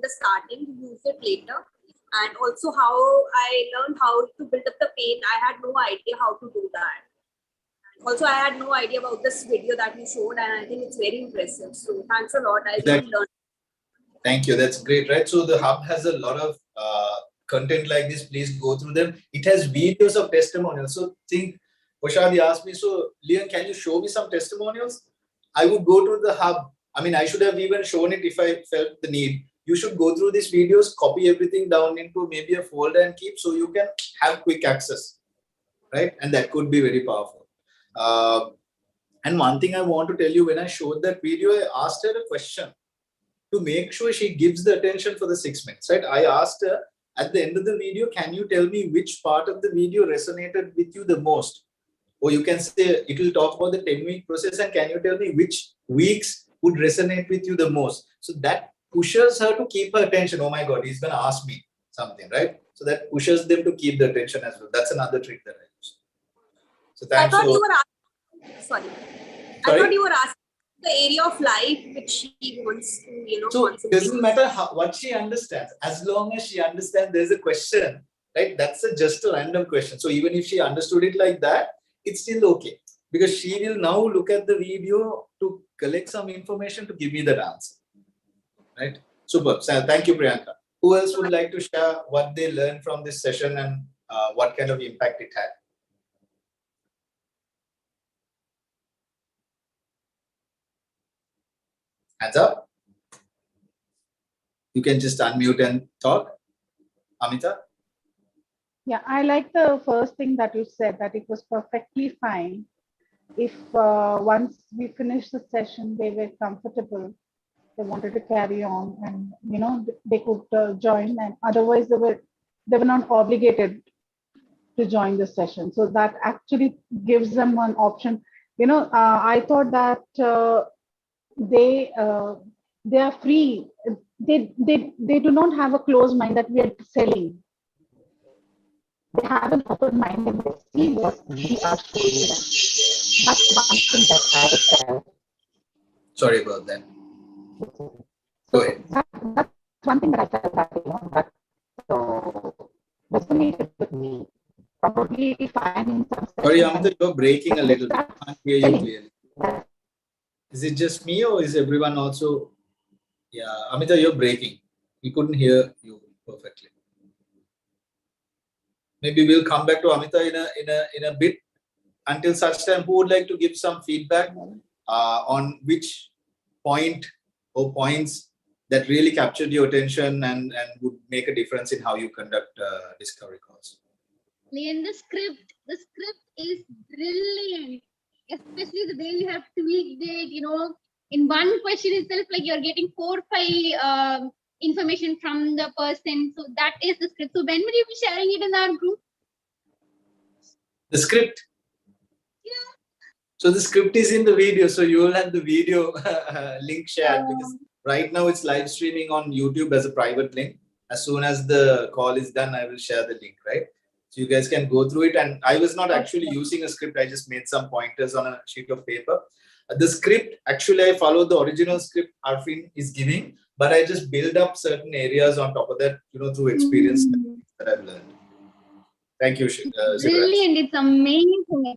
the starting, you used it later. And also how I learned how to build up the pain. I had no idea how to do that. Also, I had no idea about this video that you showed, and I think it's very impressive. So thanks a lot. I really learned. Thank you. That's great, right? So the hub has a lot of content like this. Please go through them. It has videos of testimonials. So Oshadi asked me, so Leon, can you show me some testimonials? I would go to the hub. I mean, I should have even shown it if I felt the need. You should go through these videos, copy everything down into maybe a folder and keep, so you can have quick access, right? And that could be very powerful. And one thing I want to tell you, when I showed that video, I asked her a question to make sure she gives the attention for the 6 minutes, right? I asked her at the end of the video, can you tell me which part of the video resonated with you the most? Or you can say, it will talk about the 10-week process, and can you tell me which weeks would resonate with you the most? So that pushes her to keep her attention. Oh my God, he's going to ask me something, right? So that pushes them to keep the attention as well. That's another trick that I use. So thanks. I thought you were asking, sorry. I thought you were asking the area of life which she wants to, So it doesn't matter what she understands, as long as she understands there's a question, right? That's just a random question. So even if she understood it like that, it's still okay, because she will now look at the video to collect some information to give me that answer. Right? Super. So thank you, Priyanka. Who else would like to share what they learned from this session and what kind of impact it had? Hands up. You can just unmute and talk. Amita? Yeah, I like the first thing that you said, that it was perfectly fine if once we finished the session, they were comfortable, they wanted to carry on, and they could join, and otherwise they were not obligated to join the session. So that actually gives them an option. I thought that they are free. They do not have a closed mind that we are selling. They have an open mind and they see what we are showing them. That's one thing that I felt. Sorry about that. Go ahead. That's one thing that I felt that so resonated with me. Probably if I'm in some. Sorry, Amita, you're breaking a little bit. I can't hear you clearly. Is it just me or is everyone also? Yeah, Amita, you're breaking. We couldn't hear you perfectly. Maybe we'll come back to Amita in a bit. Until such time, who would like to give some feedback on which point or points that really captured your attention and would make a difference in how you conduct discovery calls? Leon, the script is brilliant, especially the way you have tweaked it. In one question itself, like you're getting 4 or 5 information from the person. So that is the script. So when will you be sharing it in our group? The script? Yeah. So the script is in the video. So you will have the video link shared, because right now it's live streaming on YouTube as a private link. As soon as the call is done, I will share the link, right? So you guys can go through it. And I was not actually using a script. I just made some pointers on a sheet of paper. The script, actually, I followed the original script Arfin is giving, but I just build up certain areas on top of that, through experience that I've learned. Thank you, Brilliant. It's amazing.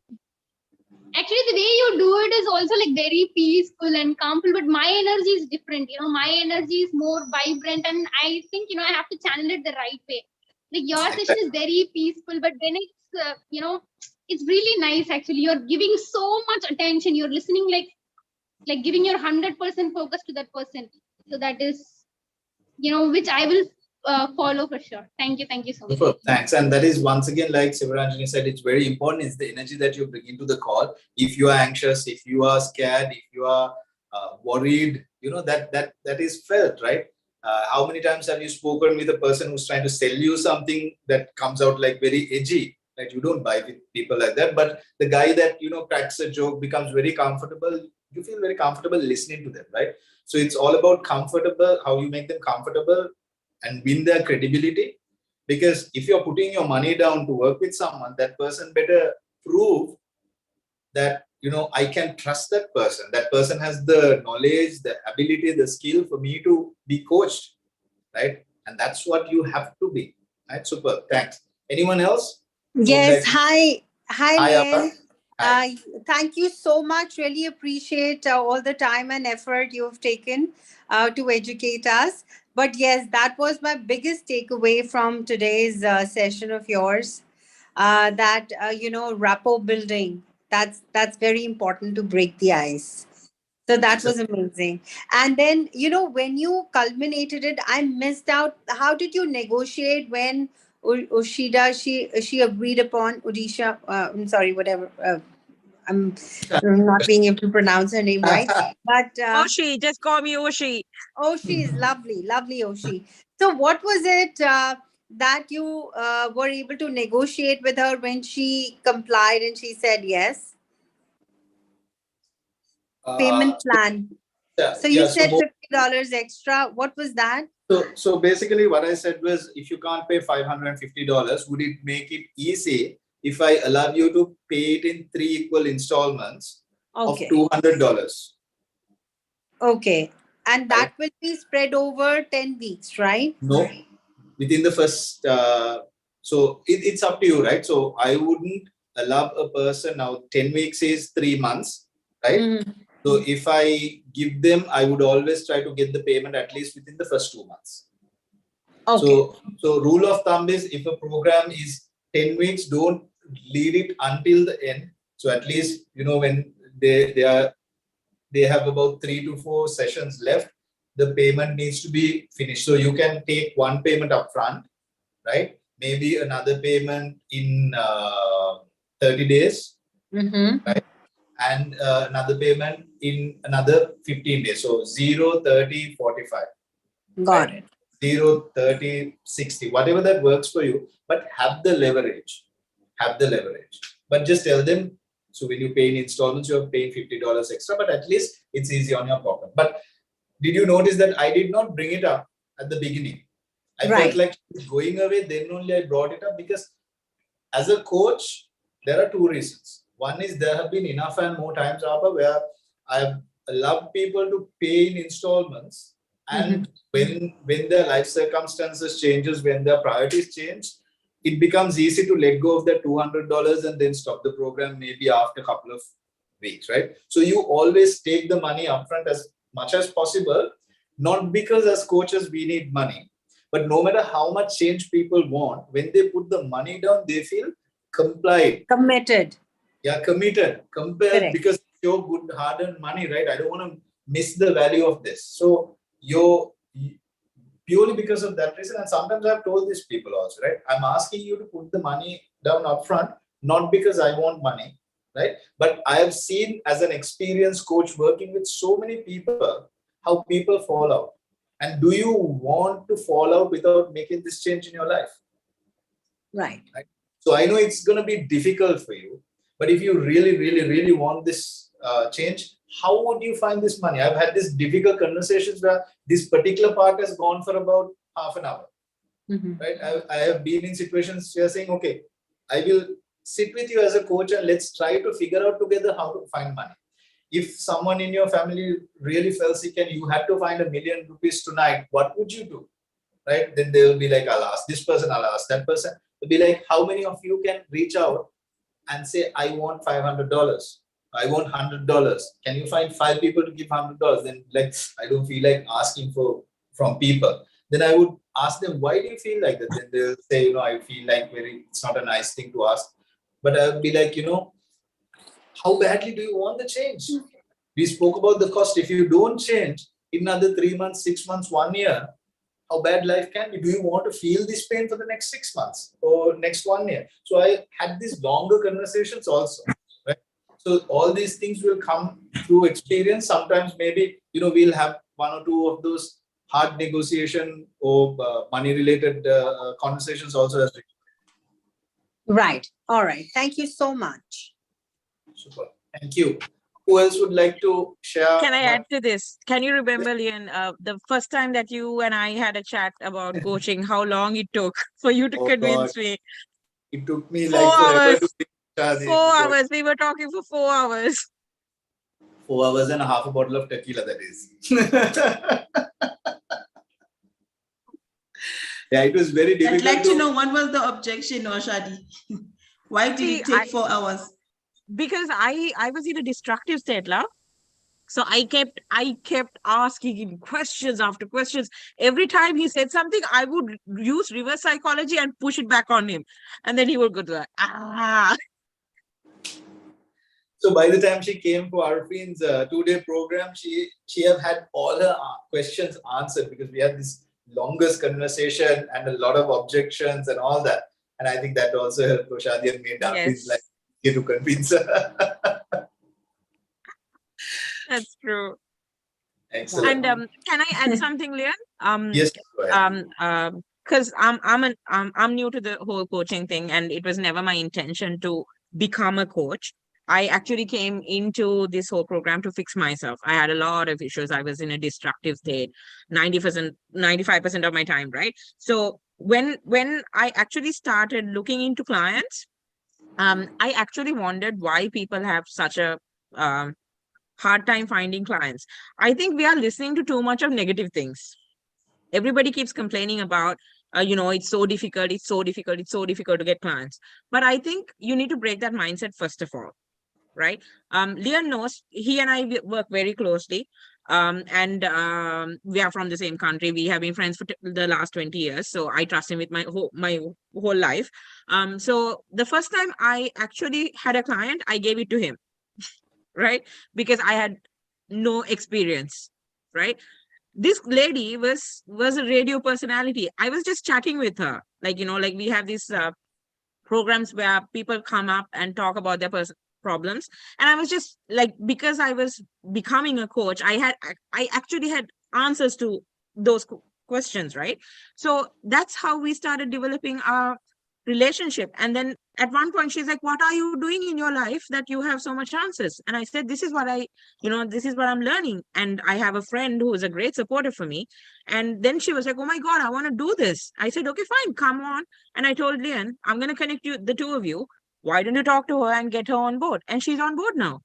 Actually, the way you do it is also like very peaceful and calmful, but my energy is different. My energy is more vibrant, and I think, I have to channel it the right way. Like your session is very peaceful, but then it's, it's really nice. Actually, you're giving so much attention. You're listening, like giving your 100% focus to that person. So that is, which I will follow for sure. Thank you so much. Super. Thanks. And that is, once again, like Sivaranjani said, it's very important. It's the energy that you bring into the call. If you are anxious, if you are scared, if you are worried, that is felt, right? How many times have you spoken with a person who's trying to sell you something that comes out like very edgy? Right? You don't buy with people like that. But the guy that, cracks a joke, becomes very comfortable. You feel very comfortable listening to them, right? So it's all about comfortable, how you make them comfortable and win their credibility. Because if you're putting your money down to work with someone, that person better prove that, I can trust that person. That person has the knowledge, the ability, the skill for me to be coached, right? And that's what you have to be, right? Super, thanks. Anyone else? Yes, hi, Appa. Lian. Thank you so much. Really appreciate all the time and effort you've taken to educate us. But yes, that was my biggest takeaway from today's session of yours. That rapport building. That's very important to break the ice. So that was amazing. And then, when you culminated it, I missed out. How did you negotiate when Ushida, she agreed upon Odisha? I'm sorry, whatever. I'm not being able to pronounce her name right. But Oshi, just call me Oshi. Oshi is lovely, lovely Oshi. So what was it that you were able to negotiate with her when she complied and she said yes? Payment plan. So you said $50 extra. What was that? So basically what I said was, if you can't pay $550, would it make it easy if I allow you to pay it in 3 equal installments of $200? Okay. And that will be spread over 10 weeks, right? No, within the first, so it's up to you, right? So I wouldn't allow a person now, 10 weeks is 3 months, right? Mm-hmm. So if I give them, I would always try to get the payment at least within the first 2 months. Okay. So rule of thumb is, if a program is 10 weeks, don't leave it until the end. So at least, when they have about 3 to 4 sessions left, the payment needs to be finished. So you can take one payment up front, right? Maybe another payment in 30 days, right? And another payment in another 15 days. So 0, 30, 45. Got it. 0, 30, 60, whatever that works for you, but have the leverage. But just tell them, so when you pay in installments, you're paying $50 extra, but at least it's easy on your pocket. But did you notice that I did not bring it up at the beginning? I felt like it's going away, then only I brought it up, because as a coach, there are 2 reasons. One is, there have been enough and more times, Abba, where I've allowed people to pay in installments, and when their life circumstances changes, when their priorities change, it becomes easy to let go of that $200 and then stop the program maybe after a couple of weeks, right? So you always take the money upfront as much as possible, not because as coaches we need money, but no matter how much change people want, when they put the money down, they feel committed. Yeah, committed. Because it's your good hard-earned money, right? I don't want to miss the value of this. So purely because of that reason, and sometimes I've told these people also, right? I'm asking you to put the money down upfront, not because I want money, right? But I have seen, as an experienced coach working with so many people, how people fall out. And do you want to fall out without making this change in your life? Right. So I know it's going to be difficult for you, but if you really, really, really want this change, how would you find this money? I've had these difficult conversations where this particular part has gone for about half an hour, right? I have been in situations where saying, okay, I will sit with you as a coach and let's try to figure out together how to find money. If someone in your family really fell sick and you had to find $1 million tonight, what would you do? Right? Then they will be like, I'll ask this person, I'll ask that person. They'll be like, how many of you can reach out and say, I want $500? I want $100. Can you find 5 people to give $100? Then I don't feel like asking from people. Then I would ask them, why do you feel like that? Then they'll say, I feel like it's not a nice thing to ask. But I would be like, how badly do you want the change? We spoke about the cost. If you don't change in another 3 months, 6 months, 1 year, how bad life can be? Do you want to feel this pain for the next 6 months or next 1 year? So I had these longer conversations also. Right? So all these things will come through experience. Sometimes maybe, we'll have 1 or 2 of those hard negotiation or money related conversations also has been. Right. All right. Thank you so much. Super. Thank you. Who else would like to share? Can I add to this? Can you remember, Lian, the first time that you and I had a chat about coaching, how long it took for you to convince me? It took me 4 like forever hours. to finish Shadi. 4 hours. We were talking for 4 hours. 4 hours and half a bottle of tequila, that is. Yeah, it was very difficult. I'd like to know what was the objection, Shadi? Why did it take 4 hours? Because I was in a destructive state, love. So I kept asking him questions after questions. Every time he said something, I would use reverse psychology and push it back on him. And then he would go to that. So by the time she came for Arfin's 2-day program, she have had all her questions answered, because we had this longest conversation and a lot of objections and all that. And I think that also helped Shadi and made Arfin's like to convince her. That's true. Excellent. And can I add something, Lian? Yes. Go ahead. Because I'm new to the whole coaching thing, and it was never my intention to become a coach. I actually came into this whole program to fix myself. I had a lot of issues. I was in a destructive state, 95% of my time, right? So when I actually started looking into clients, I actually wondered why people have such a hard time finding clients. I think we are listening to too much of negative things. Everybody keeps complaining about, it's so difficult, it's so difficult to get clients. But I think you need to break that mindset first of all, right? Lian knows, he and I work very closely. And we are from the same country. We have been friends for the last 20 years. So I trust him with my whole life. So the first time I actually had a client, I gave it to him. Right? Because I had no experience, right? This lady was a radio personality. I was just chatting with her. Like we have these programs where people come up and talk about their problems. And I was just like, because I was becoming a coach, I actually had answers to those questions, right? So that's how we started developing our relationship. And then at one point she's like, what are you doing in your life that you have so much answers? And I said, this is what I'm learning. And I have a friend who is a great supporter for me. And then she was like, oh my God, I want to do this. I said, okay, fine, come on. And I told Lian, I'm going to connect you, the two of you. Why don't you talk to her and get her on board? And she's on board now.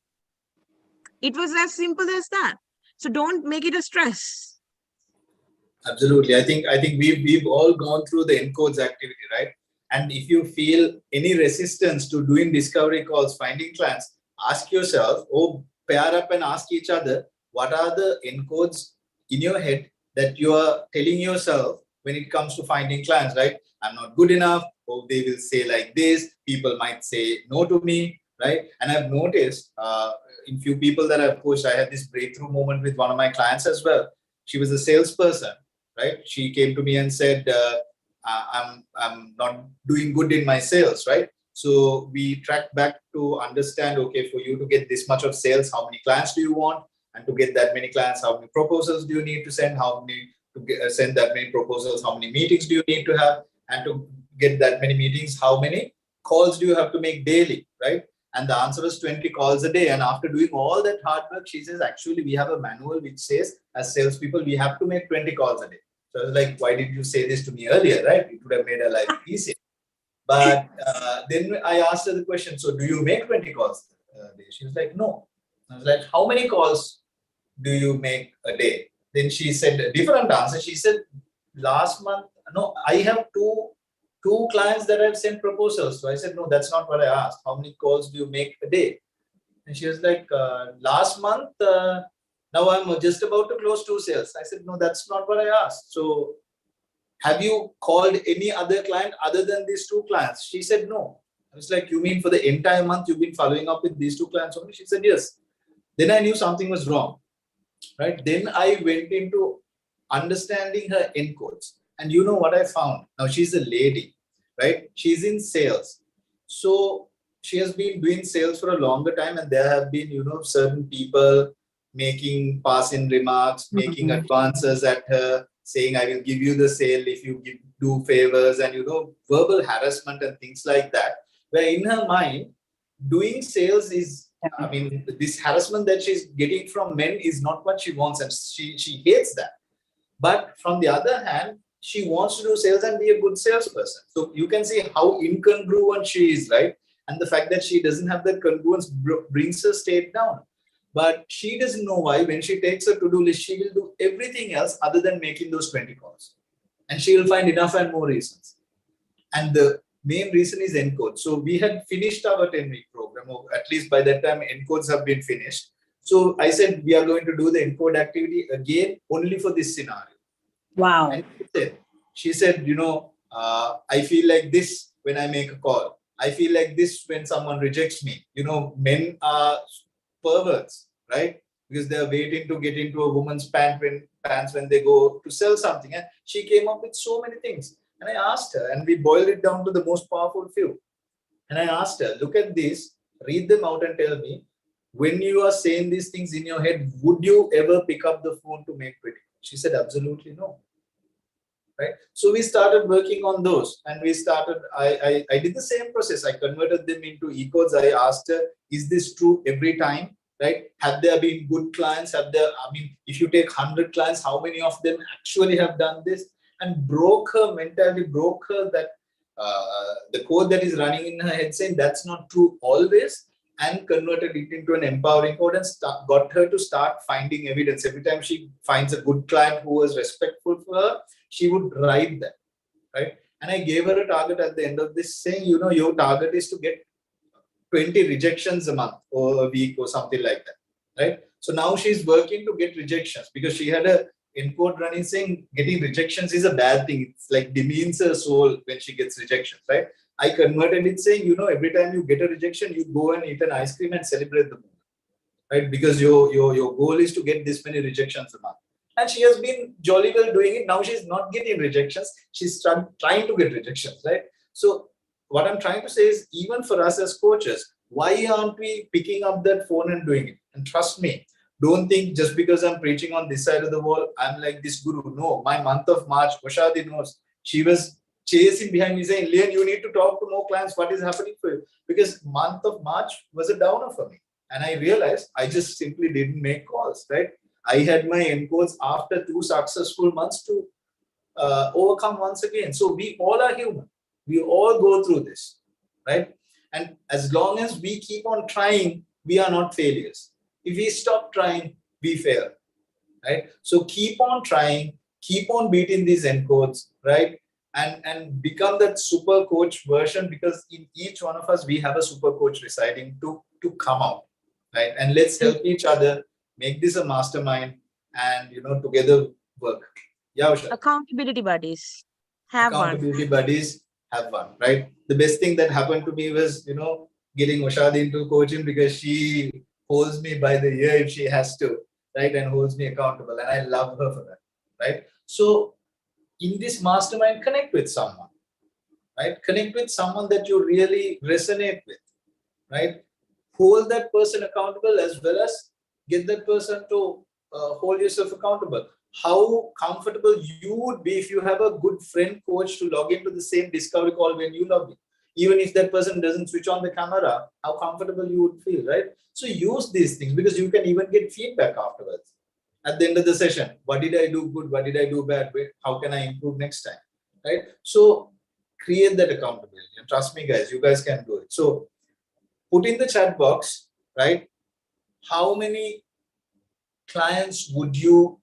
It was as simple as that. So don't make it a stress. Absolutely. I think we've all gone through the Encodes activity, right? And if you feel any resistance to doing discovery calls, finding clients, ask yourself, or pair up and ask each other, what are the encodes in your head that you are telling yourself when it comes to finding clients, right? I'm not good enough, or they will say like this, people might say no to me, right? And I've noticed in few people that I've coached, I had this breakthrough moment with one of my clients as well. She was a salesperson, right? She came to me and said, I'm not doing good in my sales, right? So we tracked back to understand, okay, for you to get this much of sales, how many clients do you want? And to get that many clients, how many proposals do you need to send? Send that many proposals, how many meetings do you need to have? And to get that many meetings, how many calls do you have to make daily, right? And the answer was 20 calls a day. And after doing all that hard work, she says, actually, we have a manual which says, as salespeople, we have to make 20 calls a day. So I was like, why did you say this to me earlier, right? It would have made her life easier. But then I asked her the question, so do you make 20 calls a day? She was like, no. I was like, how many calls do you make a day? Then she said a different answer. She said, last month, no, I have two clients that I've sent proposals. So I said, no, that's not what I asked. How many calls do you make a day? And she was like, last month, now I'm just about to close 2 sales. I said, no, that's not what I asked. So have you called any other client other than these 2 clients? She said, no. I was like, you mean for the entire month you've been following up with these 2 clients only? She said, yes. Then I knew something was wrong, right? Then I went into understanding her encodes. And you know what I found? Now she's a lady, right? She's in sales. So she has been doing sales for a longer time. And there have been, certain people making passing remarks, making advances at her, saying, I will give you the sale if you do favors, and verbal harassment and things like that, where in her mind, doing sales is, I mean, this harassment that she's getting from men is not what she wants, and she hates that. But from the other hand, she wants to do sales and be a good salesperson. So you can see how incongruent she is, right? And the fact that she doesn't have that congruence brings her state down. But she doesn't know why. When she takes a to-do list, she will do everything else other than making those 20 calls. And she will find enough and more reasons. And the main reason is Encode. So we had finished our 10-week program, or at least by that time, Encodes have been finished. So I said, we are going to do the Encode activity again, only for this scenario. Wow. And she said, I feel like this when I make a call. I feel like this when someone rejects me. Men are perverts, right? Because they're waiting to get into a woman's pants when they go to sell something. And she came up with so many things. And I asked her, and we boiled it down to the most powerful few. And I asked her, look at this, read them out and tell me, when you are saying these things in your head, would you ever pick up the phone to make pretty? She said, absolutely no. Right? So we started working on those, and we started, I did the same process. I converted them into e-codes. I asked her, is this true every time? Right? Have there been good clients? If you take 100 clients, how many of them actually have done this? And broke her mentality, broke her that the code that is running in her head saying that's not true always, and converted it into an empowering code and got her to start finding evidence. Every time she finds a good client who was respectful for her, she would write that, right? And I gave her a target at the end of this saying, your target is to get 20 rejections a month or a week or something like that, right? So now she's working to get rejections because she had a Encode running saying getting rejections is a bad thing. It's like demeans her soul when she gets rejections, right? I converted it saying, every time you get a rejection, you go and eat an ice cream and celebrate the moment, right? Because your goal is to get this many rejections a month. And she has been jolly well doing it. Now she's not getting rejections. She's trying to get rejections, right? So what I'm trying to say is, even for us as coaches, why aren't we picking up that phone and doing it? And trust me, don't think just because I'm preaching on this side of the wall, I'm like this guru. No, my month of March, Oshadi knows, she was chasing behind me saying, Lian, you need to talk to more clients. What is happening for you? Because month of March was a downer for me. And I realized I just simply didn't make calls, right? I had my Encodes after 2 successful months to overcome once again. So we all are human. We all go through this, right? And as long as we keep on trying, we are not failures. If we stop trying, we fail, right? So keep on trying, keep on beating these Encodes, right? And become that super coach version, because in each one of us, we have a super coach residing to come out, right? And let's help each other, make this a mastermind, and, together work. Yeah, Usha. Accountability buddies. Accountability buddies, have one, right? The best thing that happened to me was, getting Ushadi into coaching, because she holds me by the ear if she has to, right? And holds me accountable. And I love her for that, right? So in this mastermind, connect with someone, right? Connect with someone that you really resonate with, right? Hold that person accountable, as well as get that person to hold yourself accountable. How comfortable you would be if you have a good friend coach to log into the same discovery call when you log in. Even if that person doesn't switch on the camera, how comfortable you would feel, right? So use these things, because you can even get feedback afterwards. At the end of the session, what did I do good? What did I do bad? How can I improve next time, right? So create that accountability. And trust me, guys, you guys can do it. So put in the chat box, right? How many clients would you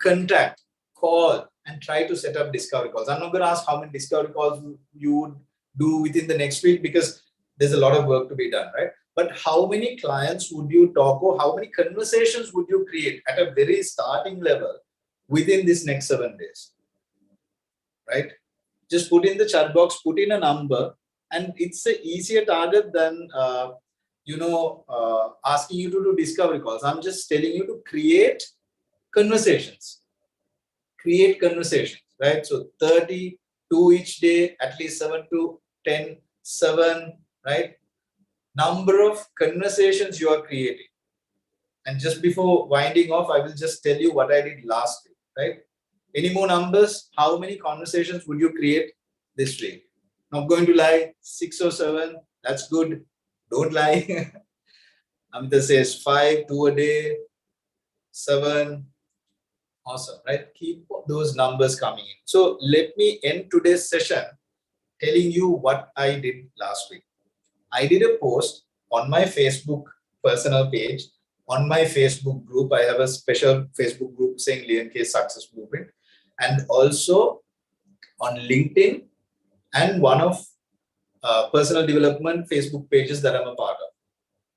contact, call, and try to set up discovery calls? I'm not going to ask how many discovery calls you would do within the next week, because there's a lot of work to be done, right? But how many clients would you talk, or how many conversations would you create at a very starting level within this next 7 days, right? Just put in the chat box, put in a number, and it's an easier target than, asking you to do discovery calls. I'm just telling you to create conversations. Create conversations, right? So 32 each day, at least 7 to 10, 7, right? Number of conversations you are creating. And just before winding off, I will just tell you what I did last week, right? Any more numbers? How many conversations would you create this week? Not going to lie, 6 or 7. That's good. Don't lie. Amita says 5, 2 a day, 7. Awesome, right? Keep those numbers coming in. So let me end today's session telling you what I did last week. I did a post on my Facebook personal page, on my Facebook group. I have a special Facebook group saying Lian K Success Blueprint, and also on LinkedIn and one of personal development Facebook pages that I'm a part of,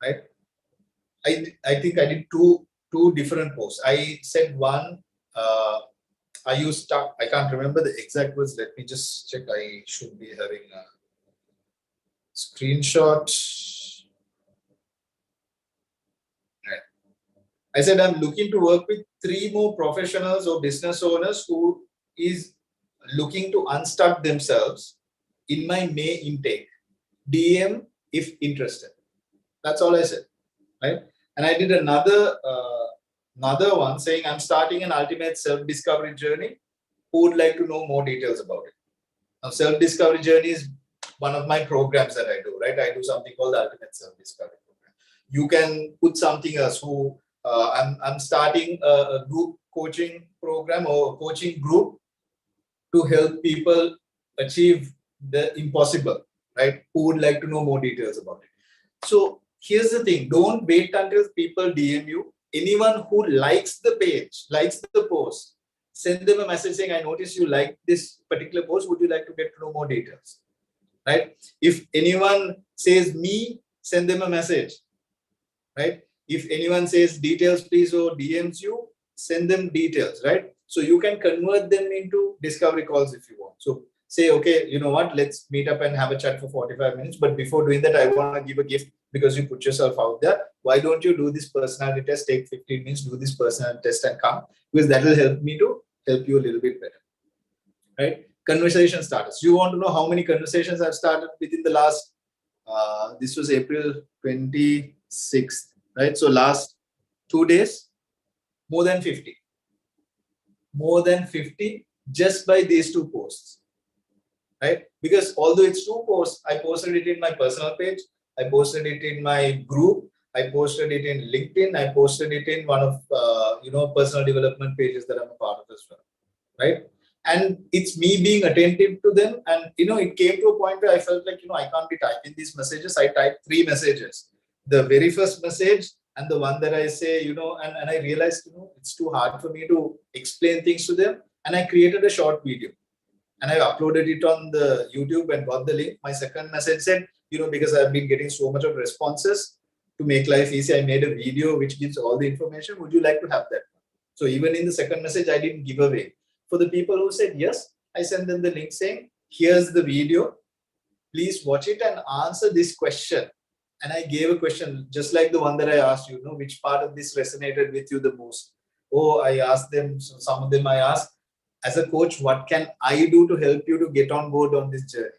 right? I think I did two different posts. I said one, I used, I can't remember the exact words. Let me just check. I should be having a screenshot. Right. I said, I'm looking to work with 3 more professionals or business owners who is looking to unstuck themselves in my May intake. DM if interested. That's all I said, right? And I did another one saying, I'm starting an ultimate self-discovery journey. Who would like to know more details about it? Now, self-discovery journey is one of my programs that I do, right? I do something called the Ultimate Self-Discovery Program. You can put something else. I'm starting a group coaching program or a coaching group to help people achieve the impossible, right? Who would like to know more details about it? So here's the thing. Don't wait until people DM you. Anyone who likes the page, likes the post, send them a message saying, I noticed you like this particular post. Would you like to get to know more details? Right? If anyone says me, send them a message. Right? If anyone says details, please, or DMs you, send them details. Right? So you can convert them into discovery calls if you want. So say, okay, you know what? Let's meet up and have a chat for 45 minutes. But before doing that, I want to give a gift because you put yourself out there. Why don't you do this personality test? Take 15 minutes, do this personality test and come, because that will help me to help you a little bit better. Right? Conversation starters. You want to know how many conversations I've started within the last, this was April 26th, right? So last 2 days, more than 50. More than 50 just by these 2 posts, right? Because although it's 2 posts, I posted it in my personal page, I posted it in my group, I posted it in LinkedIn, I posted it in one of, personal development pages that I'm a part of as well, right? And it's me being attentive to them. And, it came to a point where I felt like, I can't be typing these messages. I typed 3 messages. The very first message and the one that I say, and I realized, it's too hard for me to explain things to them. And I created a short video and I uploaded it on the YouTube and got the link. My second message said, because I've been getting so much of responses, to make life easy, I made a video which gives all the information. Would you like to have that? So even in the second message, I didn't give away. For the people who said yes, I sent them the link saying, here's the video. Please watch it and answer this question. And I gave a question just like the one that I asked you, which part of this resonated with you the most? Oh, I asked them, so some of them I asked, as a coach, what can I do to help you to get on board on this journey?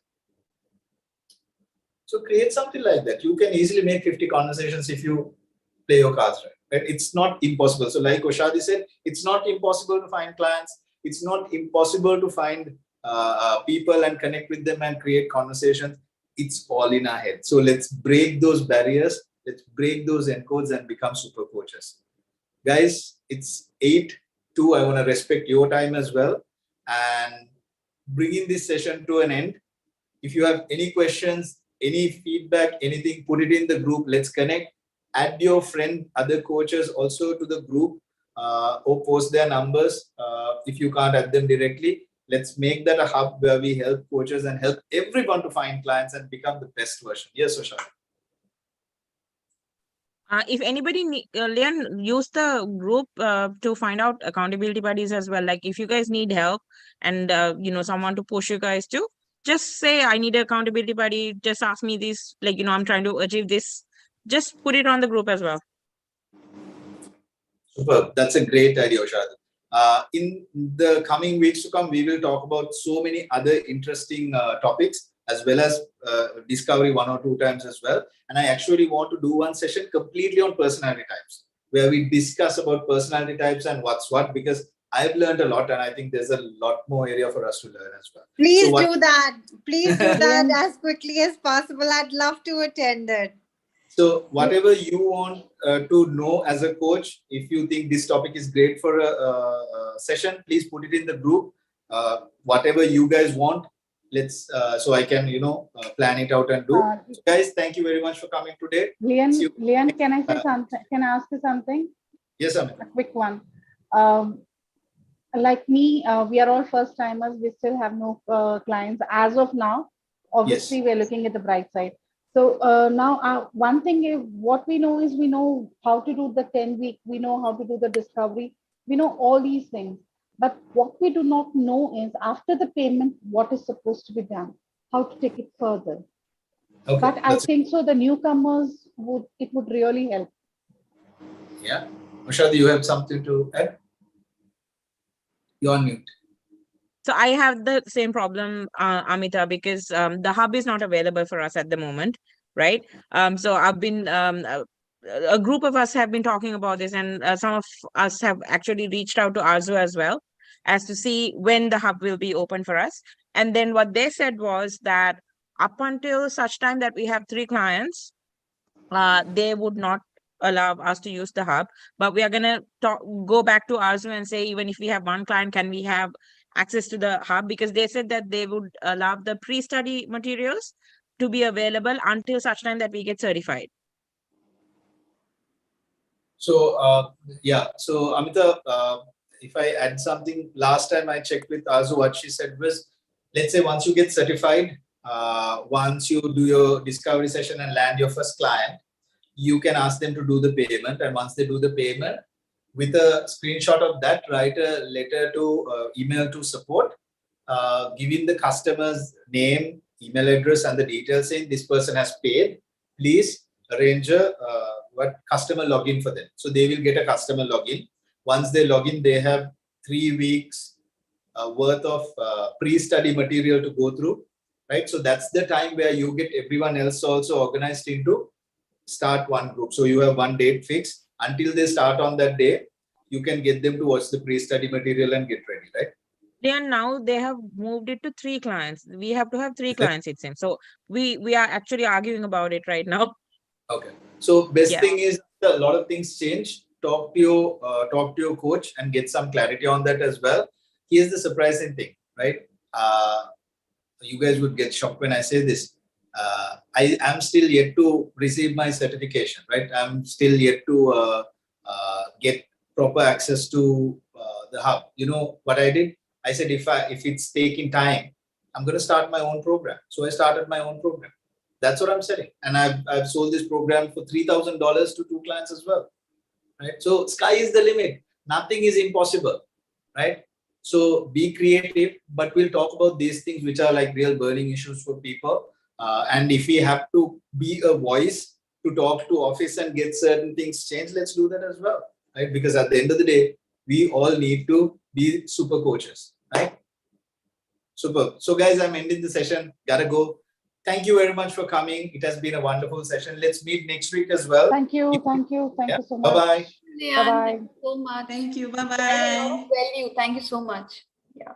So create something like that. You can easily make 50 conversations if you play your cards right. It's not impossible. So like Oshadi said, it's not impossible to find clients. It's not impossible to find people and connect with them and create conversations. It's all in our head. So let's break those barriers. Let's break those encodes and become super coaches. Guys, it's 8:02. I want to respect your time as well. And bringing this session to an end. If you have any questions, any feedback, anything, put it in the group. Let's connect. Add your friend, other coaches also to the group or post their numbers. If you can't add them directly, let's make that a hub where we help coaches and help everyone to find clients and become the best version. Yes, Oshadi. If anybody, Lian, use the group to find out accountability buddies as well. Like if you guys need help and, someone to push you guys to, just say, I need an accountability buddy. Just ask me this, I'm trying to achieve this. Just put it on the group as well. Super. That's a great idea, Oshadi. In the coming weeks to come, we will talk about so many other interesting topics, as well as discovery 1 or 2 times as well. And I actually want to do one session completely on personality types, where we discuss about personality types and what's what, because I've learned a lot, and I think there's a lot more area for us to learn as well. Please So what- do that. Please do that as quickly as possible. I'd love to attend it. So whatever you want to know as a coach, if you think this topic is great for a session, please put it in the group. Whatever you guys want, let's so I can plan it out and do. So guys, thank you very much for coming today. Lian, can I say something? Can I ask you something? Yes, Amita. A quick one. Like me, we are all first timers. We still have no clients as of now. Obviously, we're looking at the bright side. So now one thing is what we know is we know how to do the 10-week, we know how to do the discovery, we know all these things. But what we do not know is after the payment, what is supposed to be done, how to take it further. Okay, but I think so the newcomers would really help. Yeah. Usha, do you have something to add? You're on mute. So I have the same problem, Amita, because the hub is not available for us at the moment, right? So I've been, a group of us have been talking about this, and some of us have actually reached out to Arzu as well, as to see when the hub will be open for us. And then what they said was that up until such time that we have 3 clients, they would not allow us to use the hub. But we are going to go back to Arzu and say, even if we have 1 client, can we have access to the hub? Because they said that they would allow the pre-study materials to be available until such time that we get certified. So yeah, so Amita, if I add something, last time I checked with Arzu, what she said was, let's say once you get certified, once you do your discovery session and land your first client, you can ask them to do the payment. And once they do the payment, with a screenshot of that, write a letter to email to support, giving the customer's name, email address, and the details saying this person has paid. Please arrange a customer login for them. So they will get a customer login. Once they log in, they have 3 weeks worth of pre-study material to go through, right? So that's the time where you get everyone else also organized into start one group. So you have one date fixed. Until they start on that day, you can get them to watch the pre-study material and get ready, right? And now they have moved it to 3 clients. We have to have 3 clients, it seems. So we are actually arguing about it right now. Okay. So best thing is a lot of things change. Talk to your coach and get some clarity on that as well. Here's the surprising thing, right? You guys would get shocked when I say this. I am still yet to receive my certification, right? I'm still yet to get proper access to the hub. You know what I did? I said, if it's taking time, I'm going to start my own program. So I started my own program. That's what I'm selling. And I've sold this program for $3,000 to 2 clients as well, right? So sky is the limit. Nothing is impossible, right? So be creative, but we'll talk about these things which are like real burning issues for people. And if we have to be a voice to talk to office and get certain things changed, let's do that as well, right? Because at the end of the day, we all need to be super coaches, right? Super. So guys, I'm ending the session. Gotta go. Thank you very much for coming. It has been a wonderful session. Let's meet next week as well. Thank you. Thank you. Thank you so much. Bye-bye. Lian, Bye-bye. thank you so much. Thank you. Added a lot Bye-bye. of value. Thank you so much. Yeah.